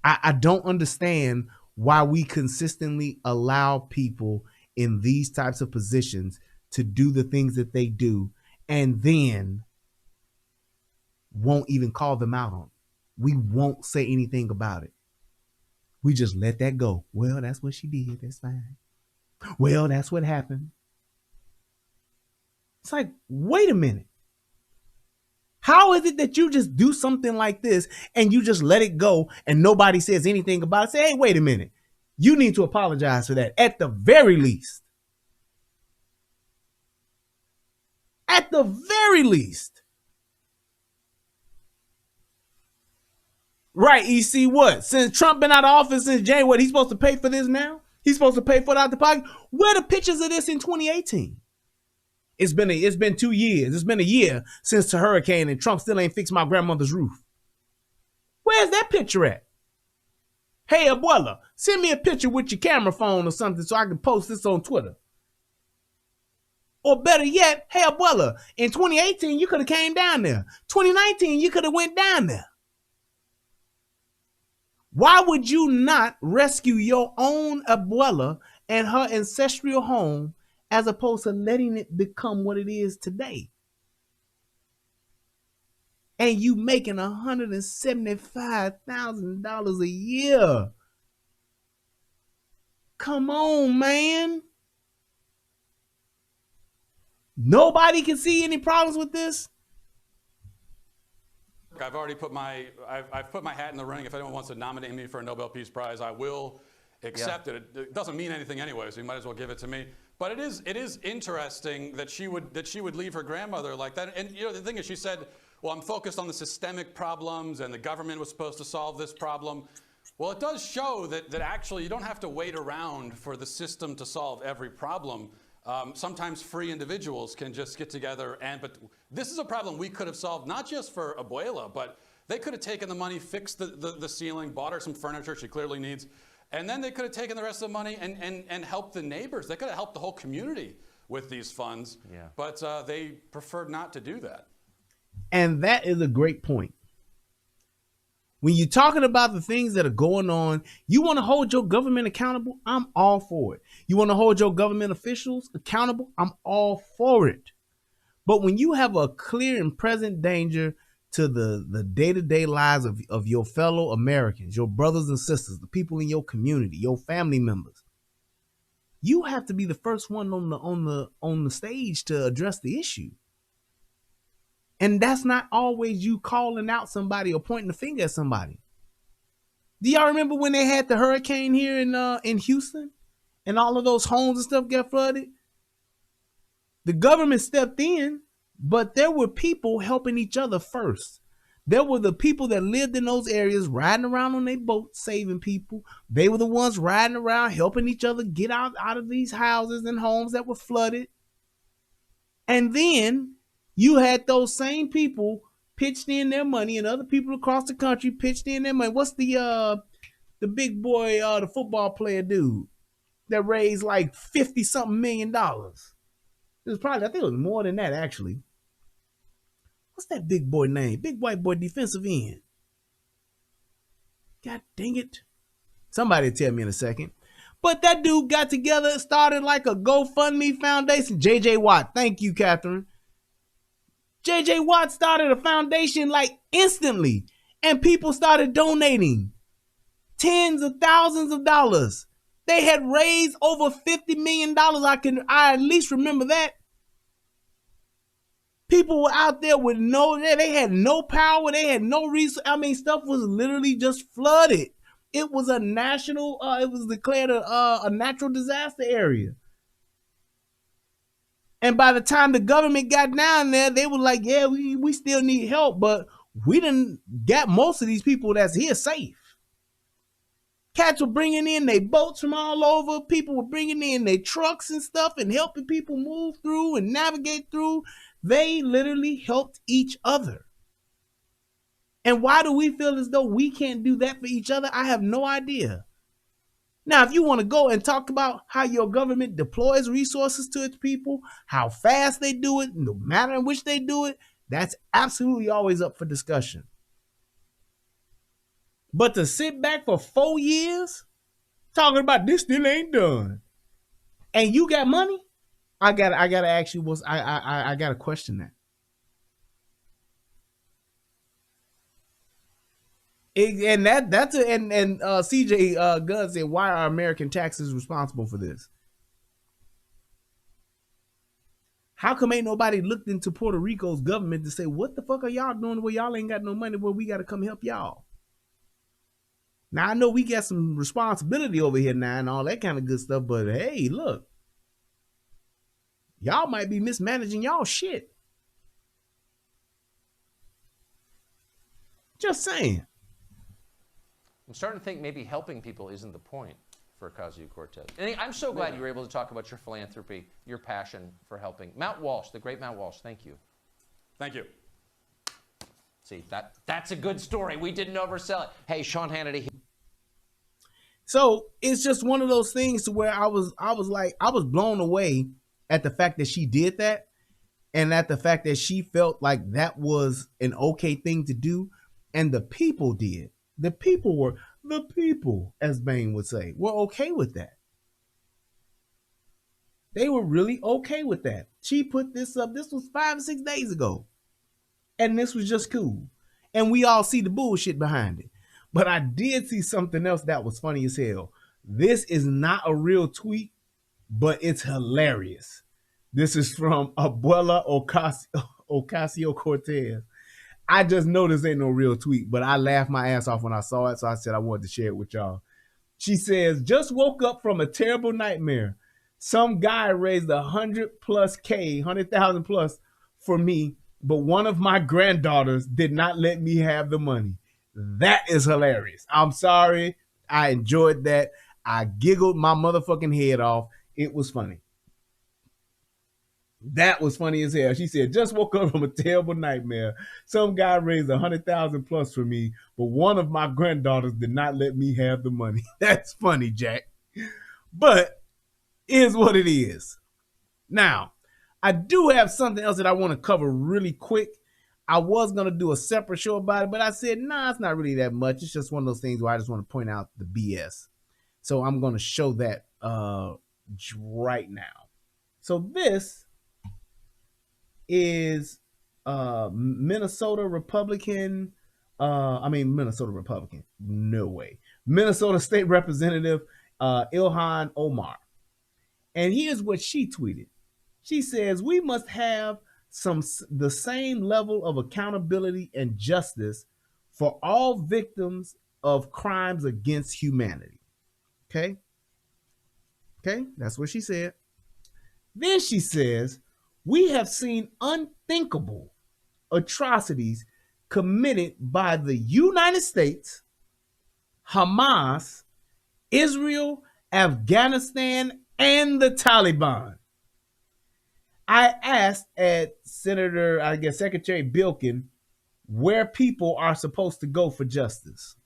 I don't understand why we consistently allow people in these types of positions to do the things that they do and then won't even call them out on it. We won't say anything about it. We just let that go. Well, that's what she did. That's fine. Well, that's what happened. It's like, wait a minute. How is it that you just do something like this and you just let it go and nobody says anything about it? Say, hey, wait a minute. You need to apologize for that at the very least. At the very least. Right, EC, what? Since Trump been out of office since January, he's supposed to pay for this now? He's supposed to pay for it out the pocket? Where are the pictures of this in 2018? It's been 2 years. It's been a year since the hurricane and Trump still ain't fixed my grandmother's roof. Where's that picture at? Hey, abuela, send me a picture with your camera phone or something so I can post this on Twitter. Or better yet, hey, abuela, in 2018, you could have came down there. 2019, you could have went down there. Why would you not rescue your own abuela and her ancestral home as opposed to letting it become what it is today? And you making $175,000 a year. Come on, man. Nobody can see any problems with this? I've already put I've put my hat in the ring. If anyone wants to nominate me for a Nobel Peace Prize, I will accept it. It doesn't mean anything anyway, so you might as well give it to me. But it is interesting that she would leave her grandmother like that. And you know, the thing is, she said, well, I'm focused on the systemic problems and the government was supposed to solve this problem. Well, it does show that actually you don't have to wait around for the system to solve every problem. Sometimes free individuals can just get together but this is a problem we could have solved, not just for Abuela, but they could have taken the money, fixed the ceiling, bought her some furniture she clearly needs, and then they could have taken the rest of the money and helped the neighbors. They could have helped the whole community with these funds, but they preferred not to do that. And that is a great point. When you're talking about the things that are going on, you want to hold your government accountable? I'm all for it. You want to hold your government officials accountable? I'm all for it. But when you have a clear and present danger to the day-to-day lives of your fellow Americans, your brothers and sisters, the people in your community, your family members, you have to be the first one on the stage to address the issue. And that's not always you calling out somebody or pointing the finger at somebody. Do y'all remember when they had the hurricane here in Houston and all of those homes and stuff got flooded? The government stepped in, but there were people helping each other first. There were the people that lived in those areas riding around on their boats, saving people. They were the ones riding around helping each other get out of these houses and homes that were flooded. And then you had those same people pitched in their money, and other people across the country pitched in their money. What's the big boy, the football player dude that raised like $50-something million? It was probably, I think it was more than that actually. What's that big boy name? Big white boy defensive end. God dang it. Somebody tell me in a second. But that dude got together, started like a GoFundMe foundation. J.J. Watt. Thank you, Catherine. J.J. Watt started a foundation like instantly, and people started donating tens of thousands of dollars. They had raised over $50 million. I at least remember that. People were out there with they had no power, they had no resource. I mean, stuff was literally just flooded. It was a national, it was declared a natural disaster area. And by the time the government got down there, they were like, yeah, we still need help, but we done got most of these people that's here safe. Cats were bringing in their boats from all over. People were bringing in their trucks and stuff and helping people move through and navigate through. They literally helped each other. And why do we feel as though we can't do that for each other? I have no idea. Now, if you want to go and talk about how your government deploys resources to its people, how fast they do it, no matter in which they do it, that's absolutely always up for discussion. But to sit back for 4 years talking about this still ain't done, and you got money, I gotta ask you, I gotta question that. And CJ Gunn said, why are American taxes responsible for this? How come ain't nobody looked into Puerto Rico's government to say, what the fuck are y'all doing where y'all ain't got no money, where we got to come help y'all? Now, I know we got some responsibility over here now and all that kind of good stuff, but hey, look, y'all might be mismanaging y'all shit. Just saying. I'm starting to think maybe helping people isn't the point for Ocasio-Cortez. And I'm so glad you were able to talk about your philanthropy, your passion for helping. Mount Walsh, the great Mount Walsh, thank you. Thank you. See, that's a good story. We didn't oversell it. Hey, Sean Hannity. So it's just one of those things to where I was blown away at the fact that she did that, and at the fact that she felt like that was an okay thing to do, and the people did. The people, as Bain would say, were okay with that. They were really okay with that. She put this up. This was 5 or 6 days ago. And this was just cool. And we all see the bullshit behind it. But I did see something else that was funny as hell. This is not a real tweet, but it's hilarious. This is from Abuela Ocasio-Cortez. I just know this ain't no real tweet, but I laughed my ass off when I saw it, so I said I wanted to share it with y'all. She says, just woke up from a terrible nightmare. Some guy raised 100,000 plus for me, but one of my granddaughters did not let me have the money. That is hilarious. I'm sorry. I enjoyed that. I giggled my motherfucking head off. It was funny. That was funny as hell. She said, just woke up from a terrible nightmare. Some guy raised 100,000 plus for me, but one of my granddaughters did not let me have the money. That's funny, Jack. But is what it is. Now, I do have something else that I want to cover really quick. I was going to do a separate show about it, but I said, nah, it's not really that much. It's just one of those things where I just want to point out the BS. So I'm going to show that right now. So this is Minnesota Republican. Minnesota Republican. No way. Minnesota State Representative Ilhan Omar. And here's what she tweeted. She says, we must have the same level of accountability and justice for all victims of crimes against humanity. Okay? Okay, that's what she said. Then she says, we have seen unthinkable atrocities committed by the United States, Hamas, Israel, Afghanistan, and the Taliban. I asked at Secretary Bilkin, where people are supposed to go for justice.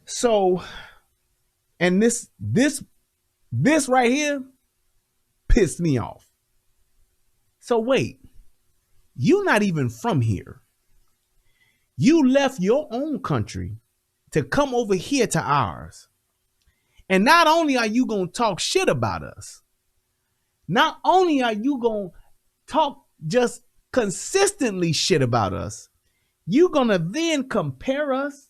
So, and this right here pissed me off. So wait, you're not even from here. You left your own country to come over here to ours. And not only are you going to talk shit about us, not only are you going to talk just consistently shit about us, you're going to then compare us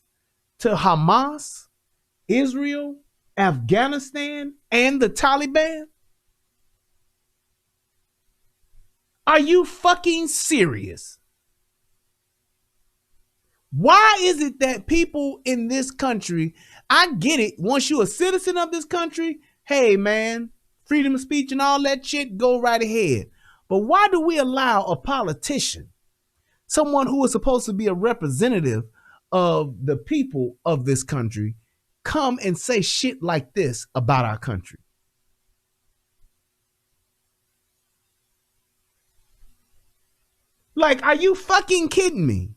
to Hamas, Israel, Afghanistan, and the Taliban? Are you fucking serious? Why is it that people in this country, I get it, once you're a citizen of this country, hey man, freedom of speech and all that shit, go right ahead. But why do we allow a politician, someone who is supposed to be a representative of the people of this country, come and say shit like this about our country? Like, are you fucking kidding me?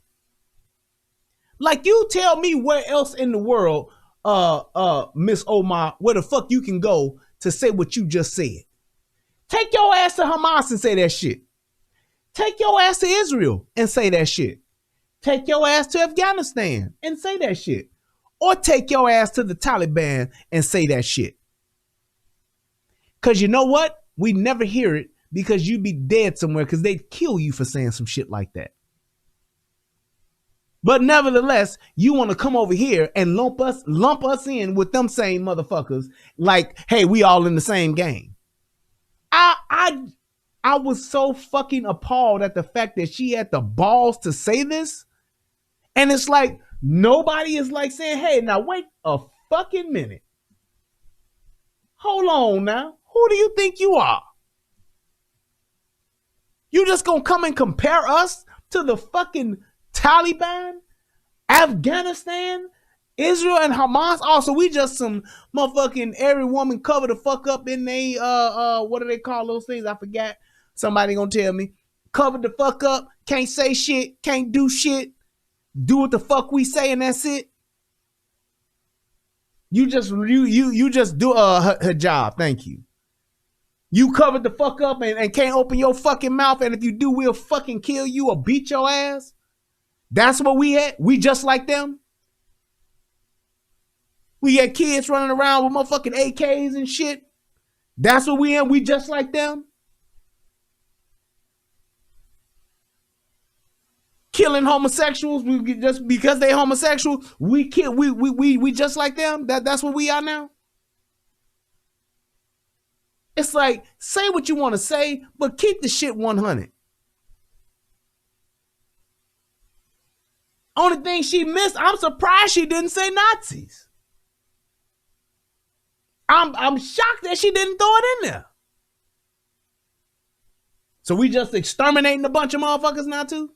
Like, you tell me where else in the world, Miss Omar, where the fuck you can go to say what you just said. Take your ass to Hamas and say that shit. Take your ass to Israel and say that shit. Take your ass to Afghanistan and say that shit. Or take your ass to the Taliban and say that shit. Because you know what? We never hear it because you'd be dead somewhere because they'd kill you for saying some shit like that. But nevertheless, you want to come over here and lump us in with them same motherfuckers like, hey, we all in the same game. I was so fucking appalled at the fact that she had the balls to say this. And it's like, nobody is like saying, hey, now wait a fucking minute. Hold on now. Who do you think you are? You just gonna come and compare us to the fucking Taliban, Afghanistan, Israel, and Hamas? Also, we just some motherfucking every woman cover the fuck up in they what do they call those things? I forgot. Somebody gonna tell me. Cover the fuck up, can't say shit, can't do shit, do what the fuck we say, and that's it. You just do her job. Thank you. You covered the fuck up and can't open your fucking mouth, and if you do, we'll fucking kill you or beat your ass. That's what we had. We just like them. We had kids running around with motherfucking AKs and shit. That's what we in. We just like them. Killing homosexuals, we just because they homosexual, we kill. We just like them. That's what we are now. It's like, say what you want to say, but keep the shit 100. Only thing she missed, I'm surprised she didn't say Nazis. I'm shocked that she didn't throw it in there. So we just exterminating a bunch of motherfuckers now too?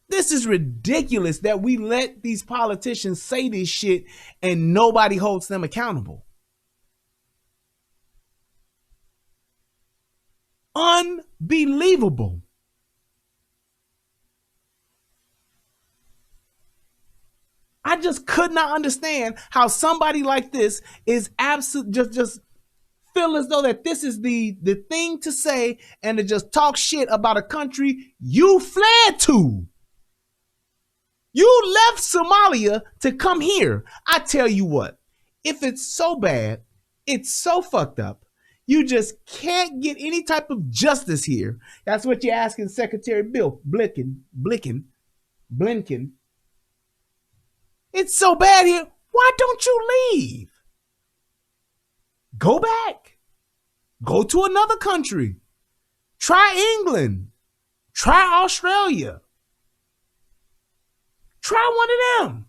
This is ridiculous that we let these politicians say this shit and nobody holds them accountable. Unbelievable. I just could not understand how somebody like this is just feel as though that this is the thing to say and to just talk shit about a country you fled to. You left Somalia to come here. I tell you what, if it's so bad, it's so fucked up, you just can't get any type of justice here. That's what you're asking Secretary Bill Blinken. It's so bad here. Why don't you leave? Go back. Go to another country. Try England. Try Australia. Try one of them.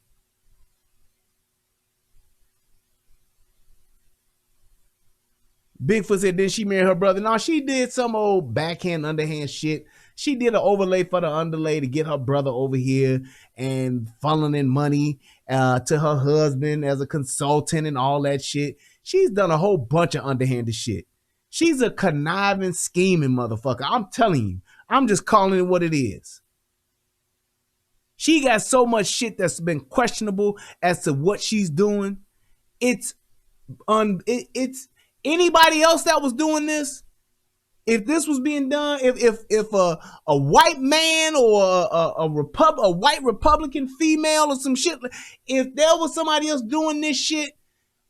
Bigfoot said, then she married her brother. No, she did some old backhand, underhand shit. She did an overlay for the underlay to get her brother over here and funneling money to her husband as a consultant and all that shit. She's done a whole bunch of underhanded shit. She's a conniving, scheming motherfucker. I'm telling you. I'm just calling it what it is. She got so much shit that's been questionable as to what she's doing. It's anybody else that was doing this, if this was being done, if a white man or a white Republican female or some shit, if there was somebody else doing this shit,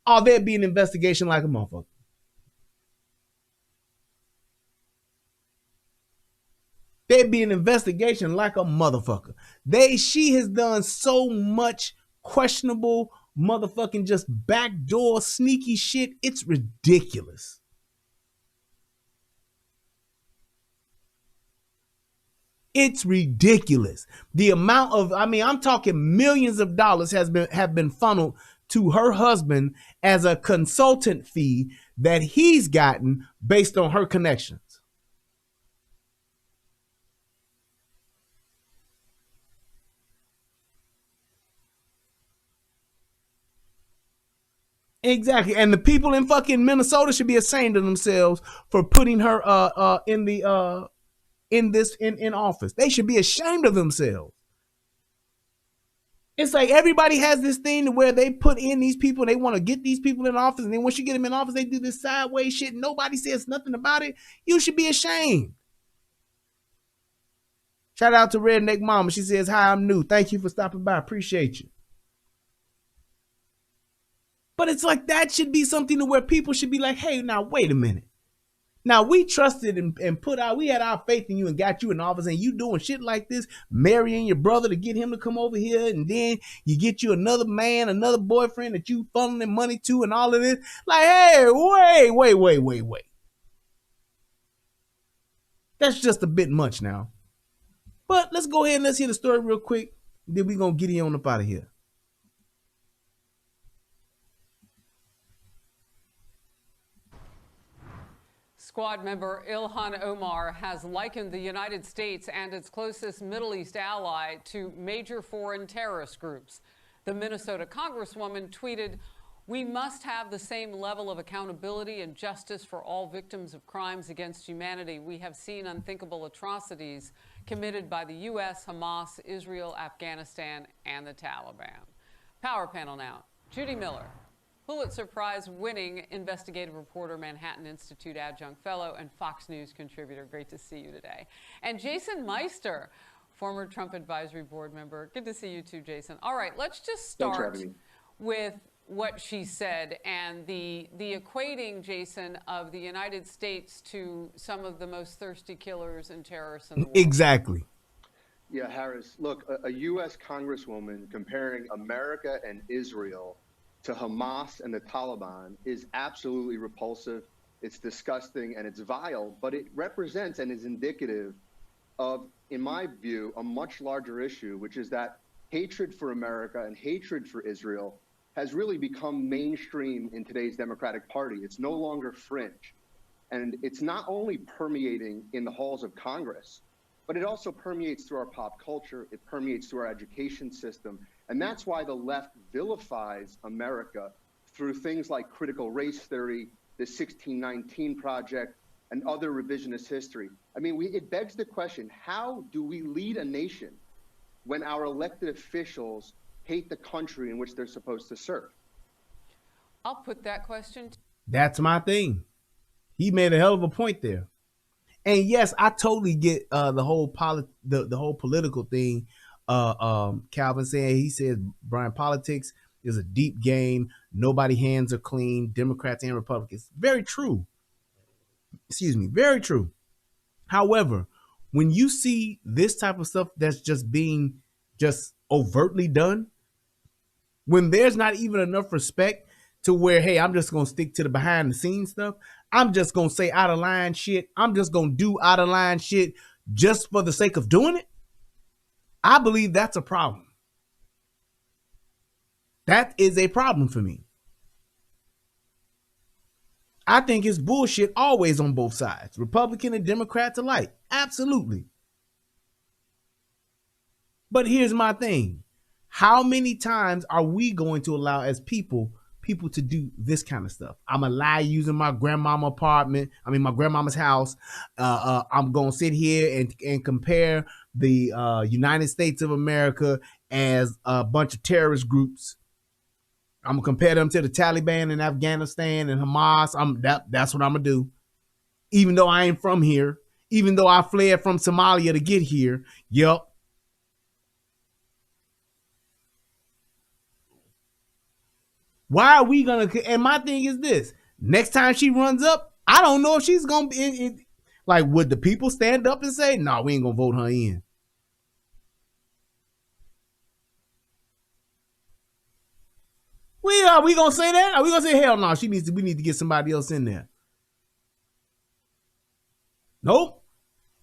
oh, there'd be an investigation like a motherfucker. There'd be an investigation like a motherfucker. She has done so much questionable motherfucking just backdoor sneaky shit. It's ridiculous. It's ridiculous. The amount of, I'm talking millions of dollars have been funneled to her husband as a consultant fee that he's gotten based on her connections. Exactly. And the people in fucking Minnesota should be ashamed of themselves for putting her in office. They should be ashamed of themselves. It's like everybody has this thing where they put in these people, they want to get these people in office, and then once you get them in office, they do this sideways shit. Nobody says nothing about it. You should be ashamed. Shout out to Redneck Mama. She says, hi, I'm new. Thank you for stopping by. Appreciate you. But it's like that should be something to where people should be like, hey, now wait a minute. Now we trusted and we had our faith in you and got you in office, and you doing shit like this, marrying your brother to get him to come over here, and then you get you another man, another boyfriend that you funneling money to and all of this. Like, hey, wait. That's just a bit much now. But let's go ahead and let's hear the story real quick. Then we're going to get you on up out of here. Squad member Ilhan Omar has likened the United States and its closest Middle East ally to major foreign terrorist groups. The Minnesota Congresswoman tweeted, "We must have the same level of accountability and justice for all victims of crimes against humanity. We have seen unthinkable atrocities committed by the U.S., Hamas, Israel, Afghanistan, and the Taliban." Power panel now. Judy Miller, Pulitzer Prize-winning investigative reporter, Manhattan Institute adjunct fellow, and Fox News contributor. Great to see you today. And Jason Meister, former Trump Advisory Board member. Good to see you too, Jason. All right, let's just start with what she said and the equating, Jason, of the United States to some of the most thirsty killers and terrorists in the world. Exactly. Yeah, Harris, look, a U.S. Congresswoman comparing America and Israel to Hamas and the Taliban is absolutely repulsive. It's disgusting and it's vile, but it represents and is indicative of, in my view, a much larger issue, which is that hatred for America and hatred for Israel has really become mainstream in today's Democratic Party. It's no longer fringe. And it's not only permeating in the halls of Congress, but it also permeates through our pop culture. It permeates through our education system. And that's why the left vilifies America through things like critical race theory, the 1619 Project, and other revisionist history. I mean, it begs the question, how do we lead a nation when our elected officials hate the country in which they're supposed to serve? I'll put that question. That's my thing. He made a hell of a point there. And yes, I totally get the whole political thing. Calvin saying, he says, Brian, politics is a deep game. Nobody hands are clean, Democrats and Republicans. Very true. Excuse me, very true. However, when you see this type of stuff that's just being just overtly done, when there's not even enough respect to where, hey, I'm just going to stick to the behind the scenes stuff. I'm just going to say out of line shit. I'm just going to do out of line shit just for the sake of doing it. I believe that's a problem. That is a problem for me. I think it's bullshit always on both sides, Republican and Democrats alike. Absolutely. But here's my thing. How many times are we going to allow as people to do this kind of stuff? I'm a lie using my grandmama's house. I'm going to sit here and compare the United States of America as a bunch of terrorist groups. I'm going to compare them to the Taliban in Afghanistan and Hamas. That's what I'm going to do. Even though I ain't from here, even though I fled from Somalia to get here. Yep. Why are we going to, and my thing is this, next time she runs up, I don't know if she's going to be, like, would the people stand up and say, no, we ain't going to vote her in? We going to say that? Are we going to say, hell no, we need to get somebody else in there? Nope.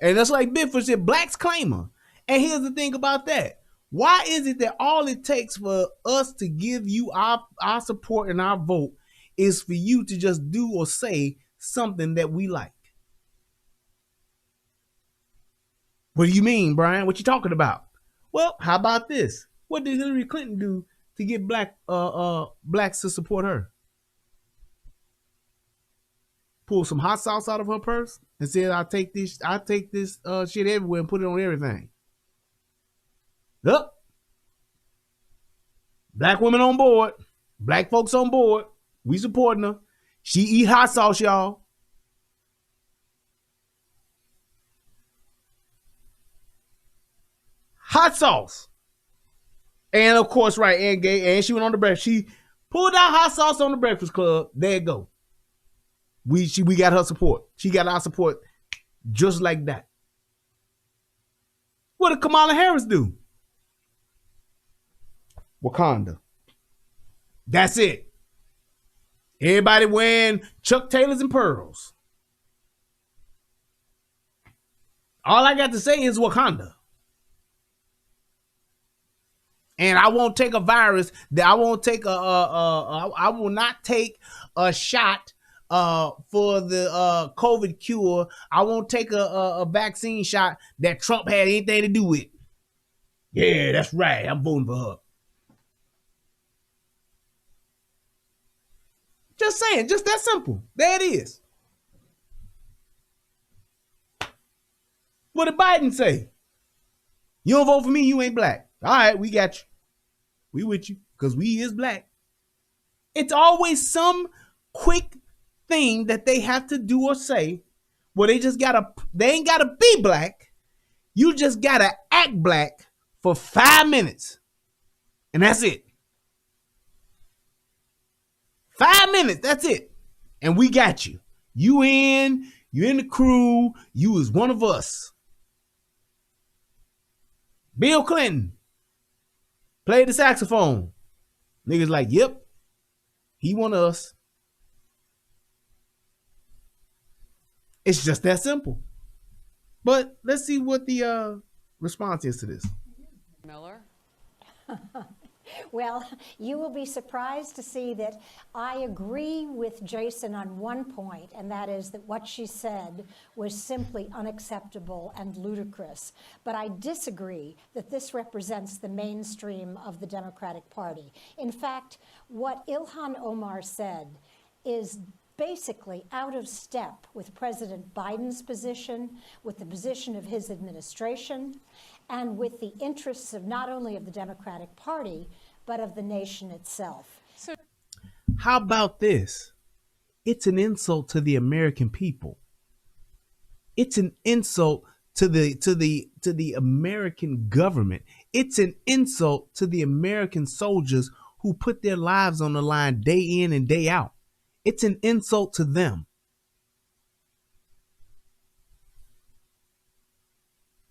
And that's like Bifford said, blacks claim her. And here's the thing about that. Why is it that all it takes for us to give you our support and our vote is for you to just do or say something that we like? What do you mean, Brian? What you talking about? Well, how about this? What did Hillary Clinton do to get blacks to support her? Pull some hot sauce out of her purse and said, I'll take this shit everywhere and put it on everything. Look, black women on board, black folks on board. We supporting her. She eat hot sauce, y'all. Hot sauce. And of course, right, and gay, and she went on the breakfast. She pulled out hot sauce on the Breakfast Club. There you go. We got her support. She got our support just like that. What did Kamala Harris do? Wakanda. That's it. Everybody wearing Chuck Taylors and pearls. All I got to say is Wakanda. And I won't take a virus. I won't take I will not take a shot for the COVID cure. I won't take a vaccine shot that Trump had anything to do with. Yeah, that's right. I'm voting for her. Just saying, just that simple. There it is. What did Biden say? You don't vote for me, you ain't black. All right, we got you. We with you, because we is black. It's always some quick thing that they have to do or say where they ain't gotta be black. You just gotta act black for 5 minutes. And that's it. 5 minutes, that's it. And we got you. You in the crew, you is one of us. Bill Clinton played the saxophone. Niggas like, yep, he one of us. It's just that simple. But let's see what the response is to this. Miller? Well, you will be surprised to see that I agree with Jason on one point, and that is that what she said was simply unacceptable and ludicrous. But I disagree that this represents the mainstream of the Democratic Party. In fact, what Ilhan Omar said is basically out of step with President Biden's position, with the position of his administration, and with the interests of not only of the Democratic Party, but of the nation itself. How about this? It's an insult to the American people. It's an insult to the American government. It's an insult to the American soldiers who put their lives on the line day in and day out. It's an insult to them.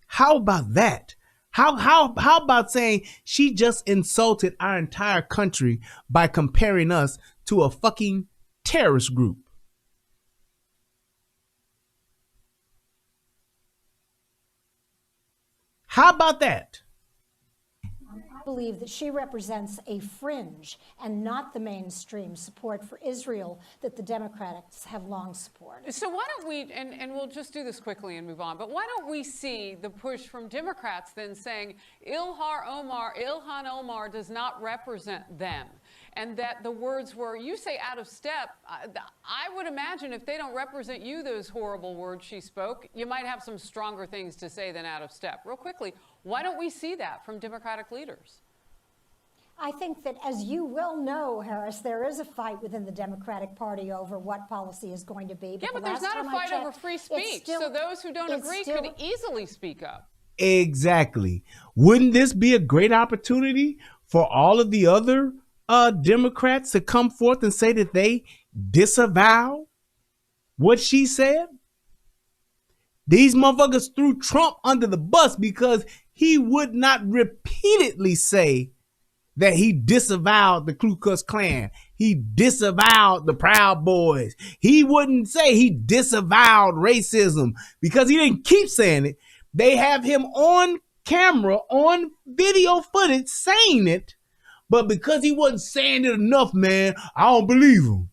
How about that? How about saying she just insulted our entire country by comparing us to a fucking terrorist group? How about that? I believe that she represents a fringe and not the mainstream support for Israel that the Democrats have long supported. So why don't we, and we'll just do this quickly and move on, but why don't we see the push from Democrats then saying Ilhan Omar does not represent them? And that the words were, you say out of step. I would imagine if they don't represent you, those horrible words she spoke, you might have some stronger things to say than out of step. Real quickly, why don't we see that from Democratic leaders? I think that, as you well know, Harris, there is a fight within the Democratic Party over what policy is going to be. Yeah, but there's not a fight over free speech. So those who don't agree could easily speak up. Exactly. Wouldn't this be a great opportunity for all of the other Democrats to come forth and say that they disavow what she said? These motherfuckers threw Trump under the bus because he would not repeatedly say that he disavowed the Ku Klux Klan. He disavowed the Proud Boys. He wouldn't say he disavowed racism because he didn't keep saying it. They have him on camera, on video footage saying it. But because he wasn't saying it enough, man, I don't believe him.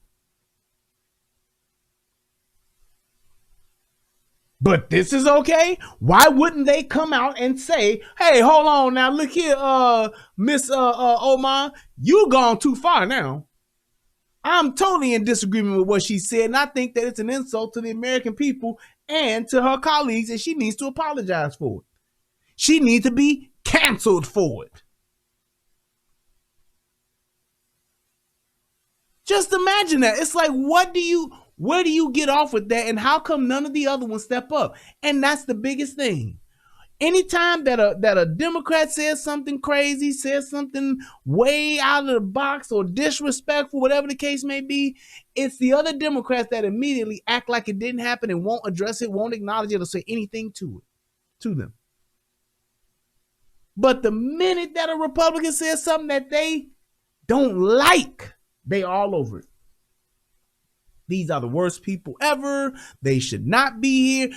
But this is okay. Why wouldn't they come out and say, hey, hold on now, look here, Miss Omar, you gone too far now. I'm totally in disagreement with what she said, and I think that it's an insult to the American people and to her colleagues, and she needs to apologize for it. She needs to be canceled for it. Just imagine that. It's like, where do you get off with that? And how come none of the other ones step up? And that's the biggest thing. Anytime that a Democrat says something crazy, says something way out of the box or disrespectful, whatever the case may be, it's the other Democrats that immediately act like it didn't happen and won't address it, won't acknowledge it, or say anything to them. But the minute that a Republican says something that they don't like, they all over it. These are the worst people ever. They should not be here.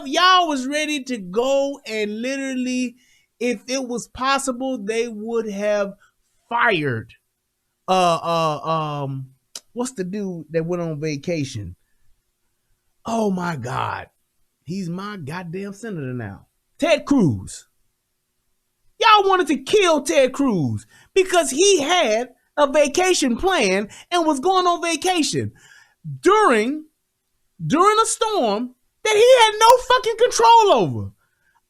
Y'all was ready to go and literally, if it was possible, they would have fired what's the dude that went on vacation? Oh my God. He's my goddamn senator now. Ted Cruz. Y'all wanted to kill Ted Cruz because he had a vacation plan and was going on vacation during a storm that he had no fucking control over.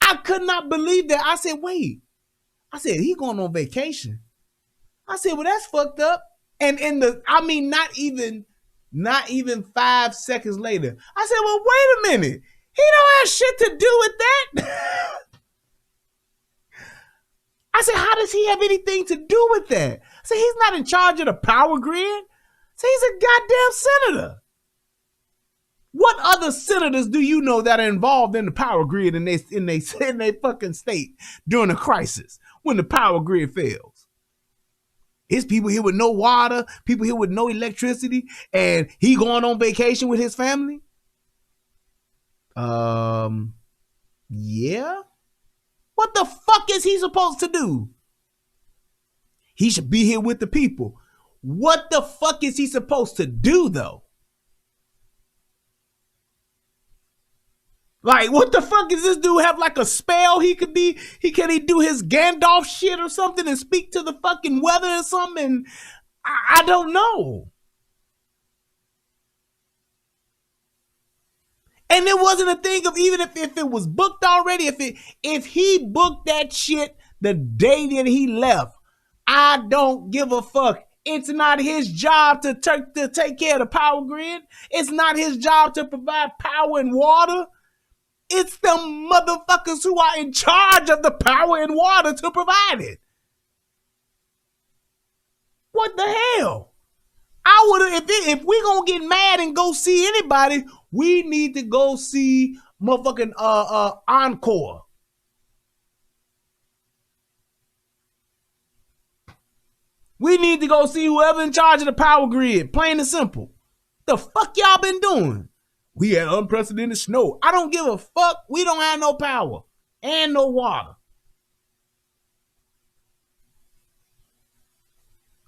I could not believe that. I said, wait. I said, he going on vacation. I said, well, that's fucked up. And not even 5 seconds later, I said, well, wait a minute. He don't have shit to do with that. I said, how does he have anything to do with that? I said, he's not in charge of the power grid. I said, he's a goddamn senator. What other senators do you know that are involved in the power grid in their fucking state during a crisis when the power grid fails? It's people here with no water, people here with no electricity, and he going on vacation with his family? Yeah. What the fuck is he supposed to do? He should be here with the people. What the fuck is he supposed to do, though? Like, what the fuck is this dude have like a spell he could be? Can he do his Gandalf shit or something and speak to the fucking weather or something? I don't know. And it wasn't a thing of even if it was booked already, if he booked that shit the day that he left, I don't give a fuck. It's not his job to take care of the power grid. It's not his job to provide power and water. It's the motherfuckers who are in charge of the power and water to provide it. What the hell? I would have, if we gonna get mad and go see anybody, we need to go see motherfucking Encore. We need to go see whoever in charge of the power grid. Plain and simple. The fuck y'all been doing? We had unprecedented snow. I don't give a fuck. We don't have no power and no water.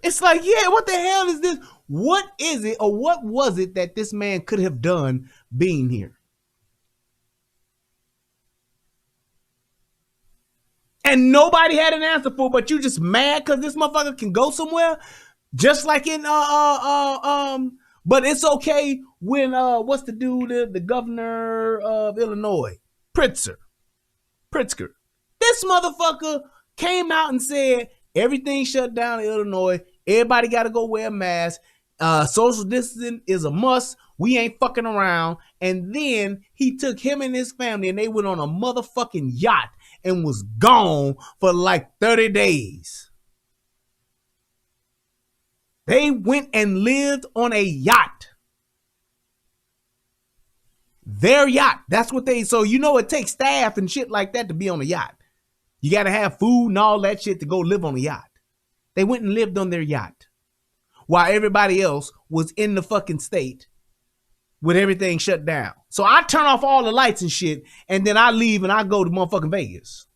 It's like, yeah, what the hell is this? What is it or what was it that this man could have done being here? And nobody had an answer for it, but you just mad because this motherfucker can go somewhere? Just like in but it's okay when what's the dude, the governor of Illinois, Pritzker. This motherfucker came out and said everything shut down in Illinois. Everybody got to go wear a mask. Social distancing is a must. We ain't fucking around. And then he took him and his family and they went on a motherfucking yacht and was gone for like 30 days. They went and lived on a yacht. Their yacht. That's what so it takes staff and shit like that to be on a yacht. You got to have food and all that shit to go live on a yacht. They went and lived on their yacht while everybody else was in the fucking state with everything shut down. So I turn off all the lights and shit, and then I leave and I go to motherfucking Vegas.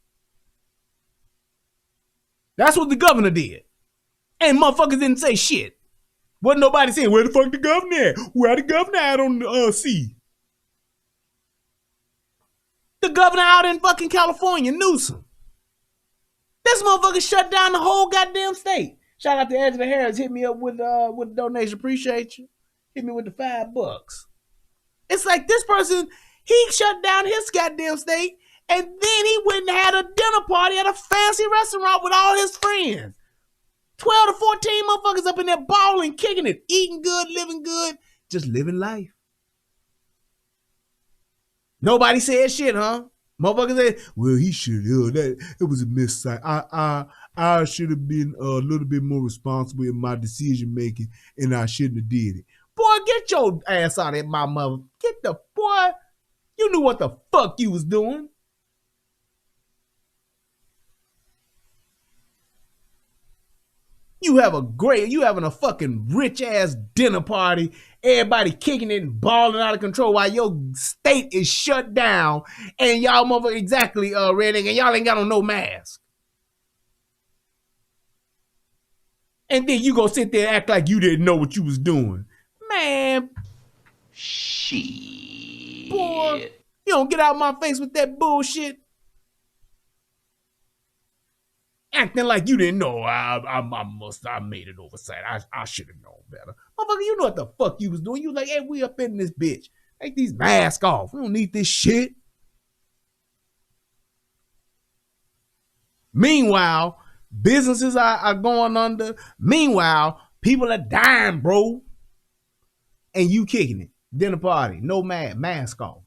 That's what the governor did. And motherfuckers didn't say shit. Wasn't nobody saying, where the fuck the governor at? Where the governor at on the sea? The governor out in fucking California, Newsom. This motherfucker shut down the whole goddamn state. Shout out to Angela Harris. Hit me up with the donation. Appreciate you. Hit me with the $5. It's like this person, he shut down his goddamn state, and then he went and had a dinner party at a fancy restaurant with all his friends. 12 to 14 motherfuckers up in there balling, kicking it, eating good, living good, just living life. Nobody said shit, huh? Motherfuckers said, well, he should have. It was a mistake. I should have been a little bit more responsible in my decision making, and I shouldn't have did it. Boy, get your ass out of my mother. Get the boy. You knew what the fuck you was doing. You having a fucking rich ass dinner party, everybody kicking it and balling out of control while your state is shut down and y'all motherfucker exactly Redneck, and y'all ain't got on no mask. And then you go sit there and act like you didn't know what you was doing. Man. Shit. Boy, you don't get out of my face with that bullshit. Acting like you didn't know. I made an oversight. I should have known better. Motherfucker, you know what the fuck you was doing. You like, hey, we up in this bitch. Take these masks off. We don't need this shit. Meanwhile, businesses are going under. Meanwhile, people are dying, bro. And you kicking it. Dinner party. No mask off.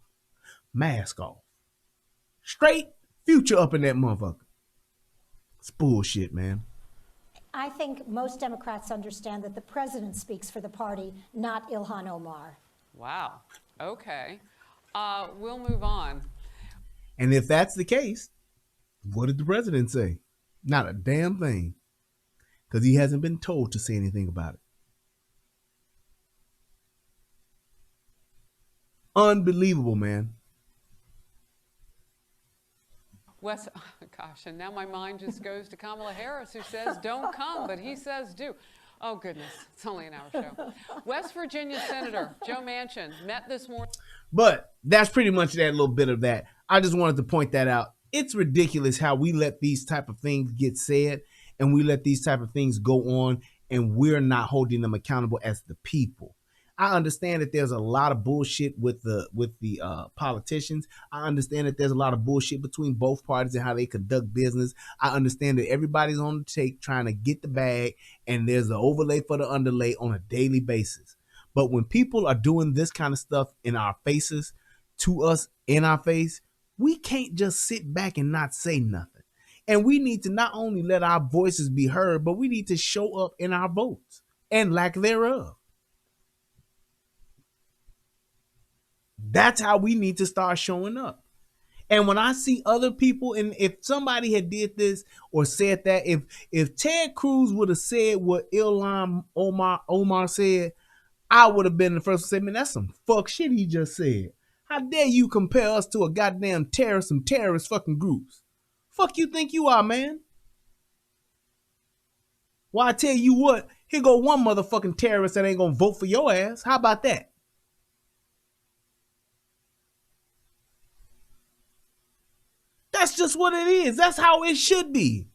Mask off. Straight Future up in that motherfucker. It's bullshit, man. I think most Democrats understand that the president speaks for the party, not Ilhan Omar. Wow. Okay. We'll move on. And if that's the case, what did the president say? Not a damn thing. Because he hasn't been told to say anything about it. Unbelievable, man. Wes, oh gosh, and now my mind just goes to Kamala Harris, who says don't come, but he says do. Oh, goodness, it's only an hour show. West Virginia Senator Joe Manchin met this morning. But that's pretty much that little bit of that. I just wanted to point that out. It's ridiculous how we let these type of things get said and we let these type of things go on and we're not holding them accountable as the people. I understand that there's a lot of bullshit with the politicians. I understand that there's a lot of bullshit between both parties and how they conduct business. I understand that everybody's on the take trying to get the bag and there's an overlay for the underlay on a daily basis. But when people are doing this kind of stuff in our faces, to us in our face, we can't just sit back and not say nothing. And we need to not only let our voices be heard, but we need to show up in our votes and lack thereof. That's how we need to start showing up. And when I see other people, and if somebody had did this or said that, if Ted Cruz would have said what Ilhan Omar said, I would have been the first to say, man, that's some fuck shit he just said. How dare you compare us to a goddamn terrorist, some terrorist fucking groups? Fuck you think you are, man? Well, I tell you what, here go one motherfucking terrorist that ain't gonna vote for your ass. How about that? That's just what it is. That's how it should be.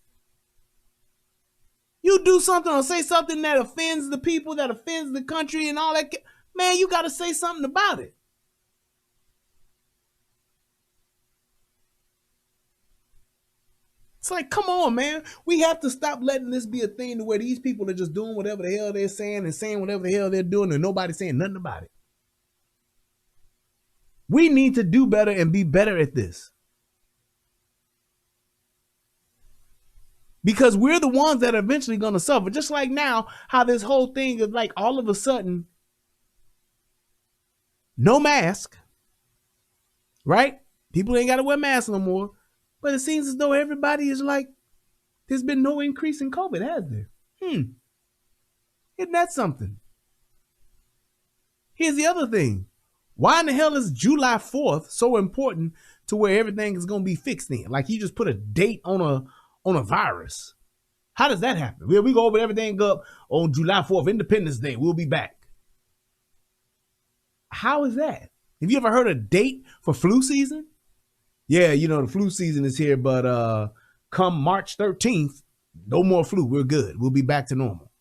You do something or say something that offends the people, that offends the country and all that, man, you got to say something about it. It's like, come on, man. We have to stop letting this be a thing to where these people are just doing whatever the hell they're saying and saying whatever the hell they're doing and nobody's saying nothing about it. We need to do better and be better at this. Because we're the ones that are eventually going to suffer. Just like now, how this whole thing is like all of a sudden, no mask, right? People ain't got to wear masks no more. But it seems as though everybody is like, there's been no increase in COVID, has there? Isn't that something? Here's the other thing. Why in the hell is July 4th so important to where everything is going to be fixed in? Like you just put a date on a virus. How does that happen? We go over everything up on July 4th, Independence Day. We'll be back. How is that? Have you ever heard a date for flu season? Yeah, you know, the flu season is here, but come March 13th, no more flu. We're good. We'll be back to normal.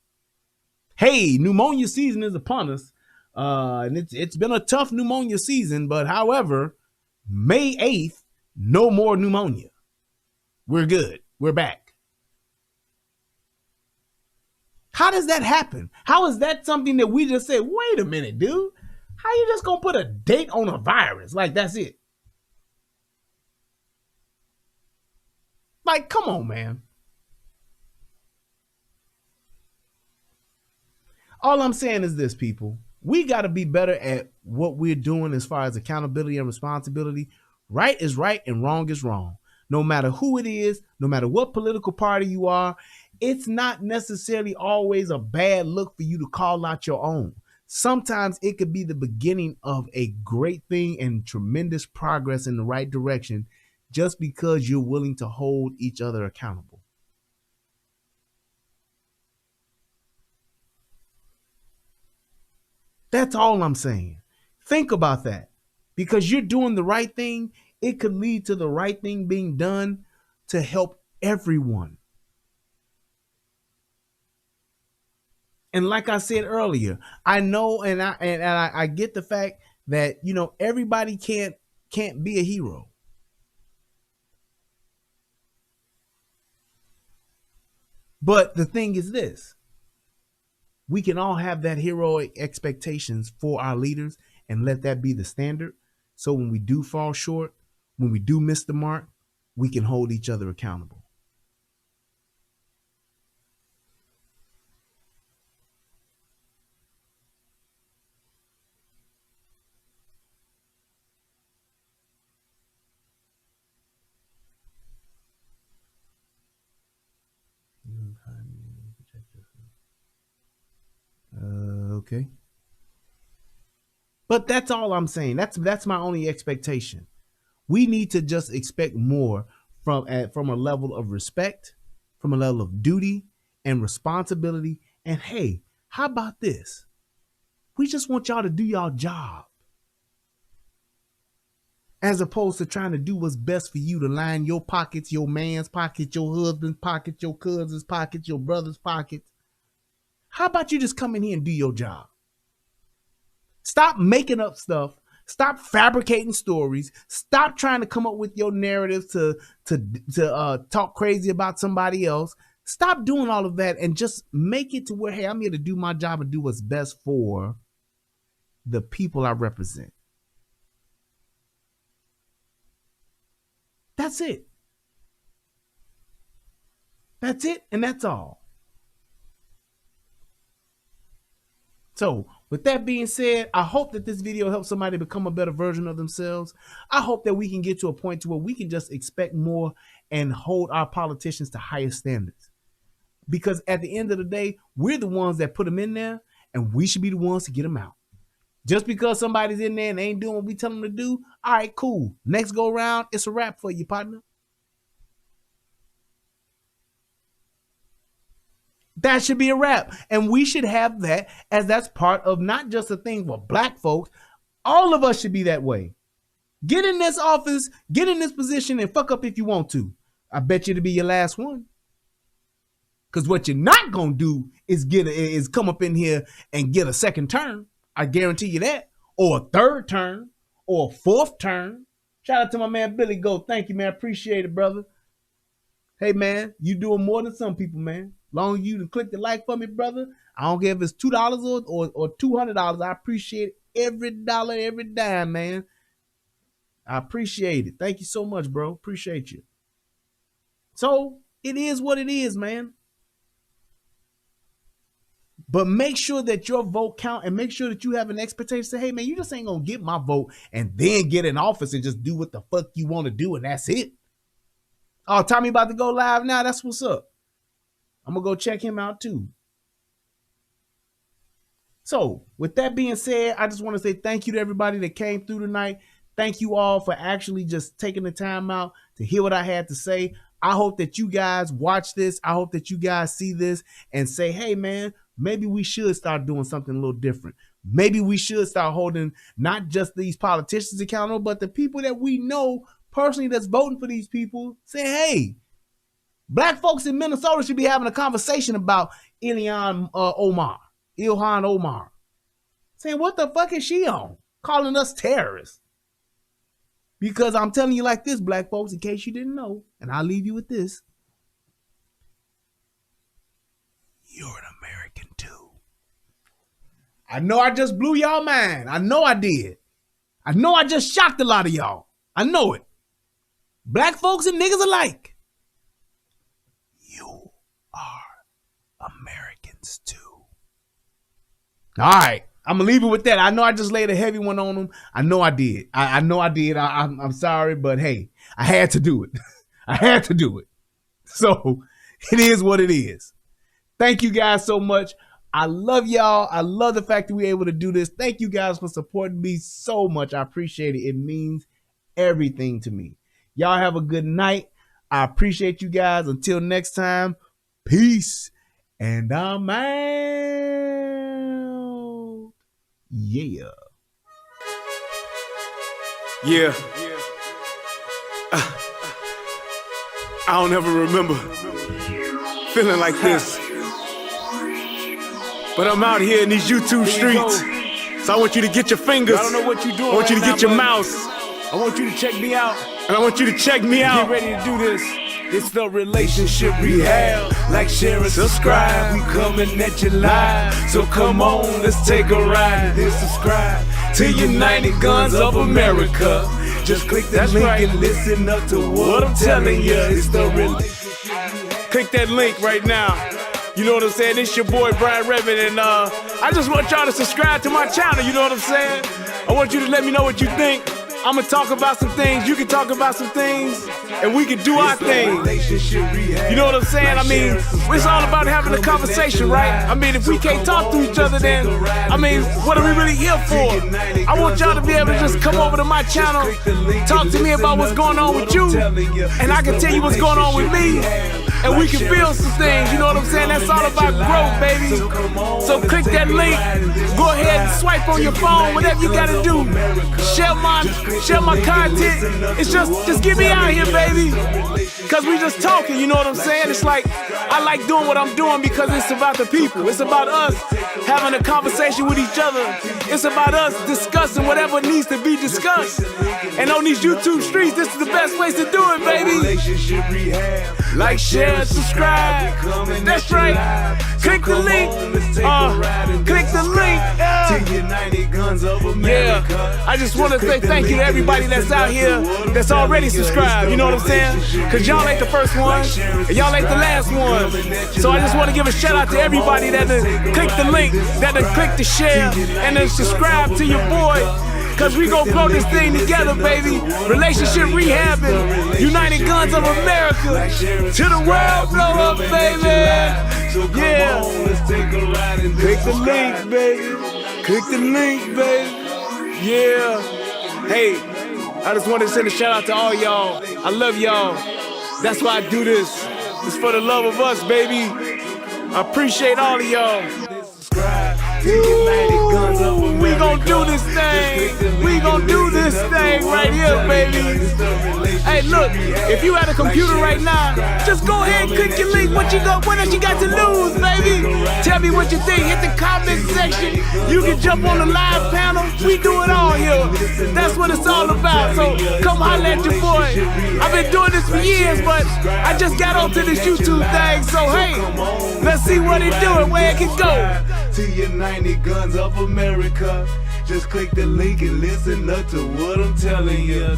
Hey, pneumonia season is upon us. And it's been a tough pneumonia season, but however, May 8th, no more pneumonia. We're good. We're back. How does that happen? How is that something that we just said, wait a minute, dude? How you just gonna put a date on a virus? Like, that's it. Like, come on, man. All I'm saying is this, people. We got to be better at what we're doing as far as accountability and responsibility. Right is right and wrong is wrong. No matter who it is, no matter what political party you are, it's not necessarily always a bad look for you to call out your own. Sometimes it could be the beginning of a great thing and tremendous progress in the right direction just because you're willing to hold each other accountable. That's all I'm saying. Think about that. Because you're doing the right thing, it could lead to the right thing being done to help everyone. And like I said earlier, I know and I get the fact that, you know, everybody can't be a hero. But the thing is this. We can all have that heroic expectations for our leaders and let that be the standard. So when we do fall short, when we do miss the mark, we can hold each other accountable. Okay. But that's all I'm saying. That's my only expectation. We need to just expect more from a level of respect, from a level of duty and responsibility. And hey, how about this? We just want y'all to do y'all job, as opposed to trying to do what's best for you to line your pockets, your man's pockets, your husband's pockets, your cousin's pockets, your brother's pockets. How about you just come in here and do your job? Stop making up stuff. Stop fabricating stories. Stop trying to come up with your narratives to talk crazy about somebody else. Stop doing all of that and just make it to where, hey, I'm here to do my job and do what's best for the people I represent. That's it. That's it, and that's all. So, with that being said, I hope that this video helps somebody become a better version of themselves. I hope that we can get to a point to where we can just expect more and hold our politicians to higher standards. Because at the end of the day, we're the ones that put them in there, and we should be the ones to get them out. Just because somebody's in there and they ain't doing what we tell them to do, all right, cool. Next go round, it's a wrap for you, partner. That should be a wrap. And we should have that, as that's part of not just a thing for black folks. All of us should be that way. Get in this office, get in this position, and fuck up if you want to. I bet you it'll be your last one. Because what you're not going to do is come up in here and get a second term. I guarantee you that. Or a third term. Or a fourth term. Shout out to my man Billy Goat. Thank you, man. Appreciate it, brother. Hey, man, you doing more than some people, man. Long as you click the like for me, brother. I don't care if it's $2 or $200. I appreciate every dollar, every dime, man. I appreciate it. Thank you so much, bro. Appreciate you. So it is what it is, man. But make sure that your vote count and make sure that you have an expectation. Say, hey, man, you just ain't going to get my vote and then get in office and just do what the fuck you want to do, and that's it. Oh, Tommy about to go live now. That's what's up. I'm going to go check him out too. So with that being said, I just want to say thank you to everybody that came through tonight. Thank you all for actually just taking the time out to hear what I had to say. I hope that you guys watch this. I hope that you guys see this and say, hey, man, maybe we should start doing something a little different. Maybe we should start holding not just these politicians accountable, but the people that we know personally that's voting for these people, saying, hey, black folks in Minnesota should be having a conversation about Ilhan Omar. Saying, what the fuck is she on? Calling us terrorists. Because I'm telling you like this, black folks, in case you didn't know, and I'll leave you with this. You're an American too. I know I just blew y'all mind. I know I did. I know I just shocked a lot of y'all. I know it. Black folks and niggas alike. You are Americans too. All right. I'm going to leave it with that. I know I just laid a heavy one on them. I know I did. I know I did. I'm sorry, but hey, I had to do it. I had to do it. So it is what it is. Thank you guys so much. I love y'all. I love the fact that we're able to do this. Thank you guys for supporting me so much. I appreciate it. It means everything to me. Y'all have a good night. I appreciate you guys. Until next time, peace. And I'm out. Yeah. Yeah. I don't ever remember feeling like this. But I'm out here in these YouTube streets. So I want you to get your fingers. I don't know what you're doing. I want you to get your mouse. I want you to check me out. And I want you to check me out. Get ready to do this. It's the relationship rehab. Like, share, and subscribe. We coming at you live. So come on, let's take a ride. Then subscribe to United Guns of America. Just click that link and listen up to what I'm telling you. It's the relationship. Click that link right now. You know what I'm saying? It's your boy Brian Redmond, and I just want y'all to subscribe to my channel. You know what I'm saying? I want you to let me know what you think. I'ma talk about some things, you can talk about some things, and we can do our thing. You know what I'm saying? I mean, it's all about having a conversation, right? I mean, if we can't talk to each other, then, I mean, what are we really here for? I want y'all to be able to just come over to my channel, talk to me about what's going on with you, and I can tell you what's going on with me, and we can build some things, you know what I'm saying? That's all about growth, baby. So click that link, go ahead and swipe on your phone, whatever you gotta do. Share my content. It's just get me out here, baby. Cause we just talking, you know what I'm saying? It's like, I like doing what I'm doing because it's about the people. It's about us having a conversation with each other. It's about us discussing whatever needs to be discussed. And on these YouTube streets, this is the best place to do it, baby. Like, share, subscribe. That's right. Click the link. Click the link. Yeah. I just want to say thank you to everybody that's out here that's already subscribed. You know what I'm saying? Cause y'all ain't the first one, and y'all ain't the last one. So I just want to give a shout out to everybody that click the link, that click the share, and then subscribe to your boy. Cause we gon' blow this thing together, baby. Relationship rehabbing, United Guns of America. To the world blow up, baby. Yeah. Click the link, baby. Click the link, baby. Yeah. Hey, I just wanted to send a shout out to all y'all. I love y'all. That's why I do this. It's for the love of us, baby. I appreciate all of y'all. Ooh, we gon' do this thing. We gon' do this thing right here, baby. Hey, look, if you at a computer right now, just go ahead and click your link. What else you got to lose, baby? Tell me what you think. Hit the comment section. You can jump on the live panel. We do it all here. That's what it's all about. So come holler at your boy. I've been doing this for years, but I just got onto this YouTube thing. So hey, let's see what it do and where it can go. To United Guns of America. Just click the link and listen up to what I'm telling you.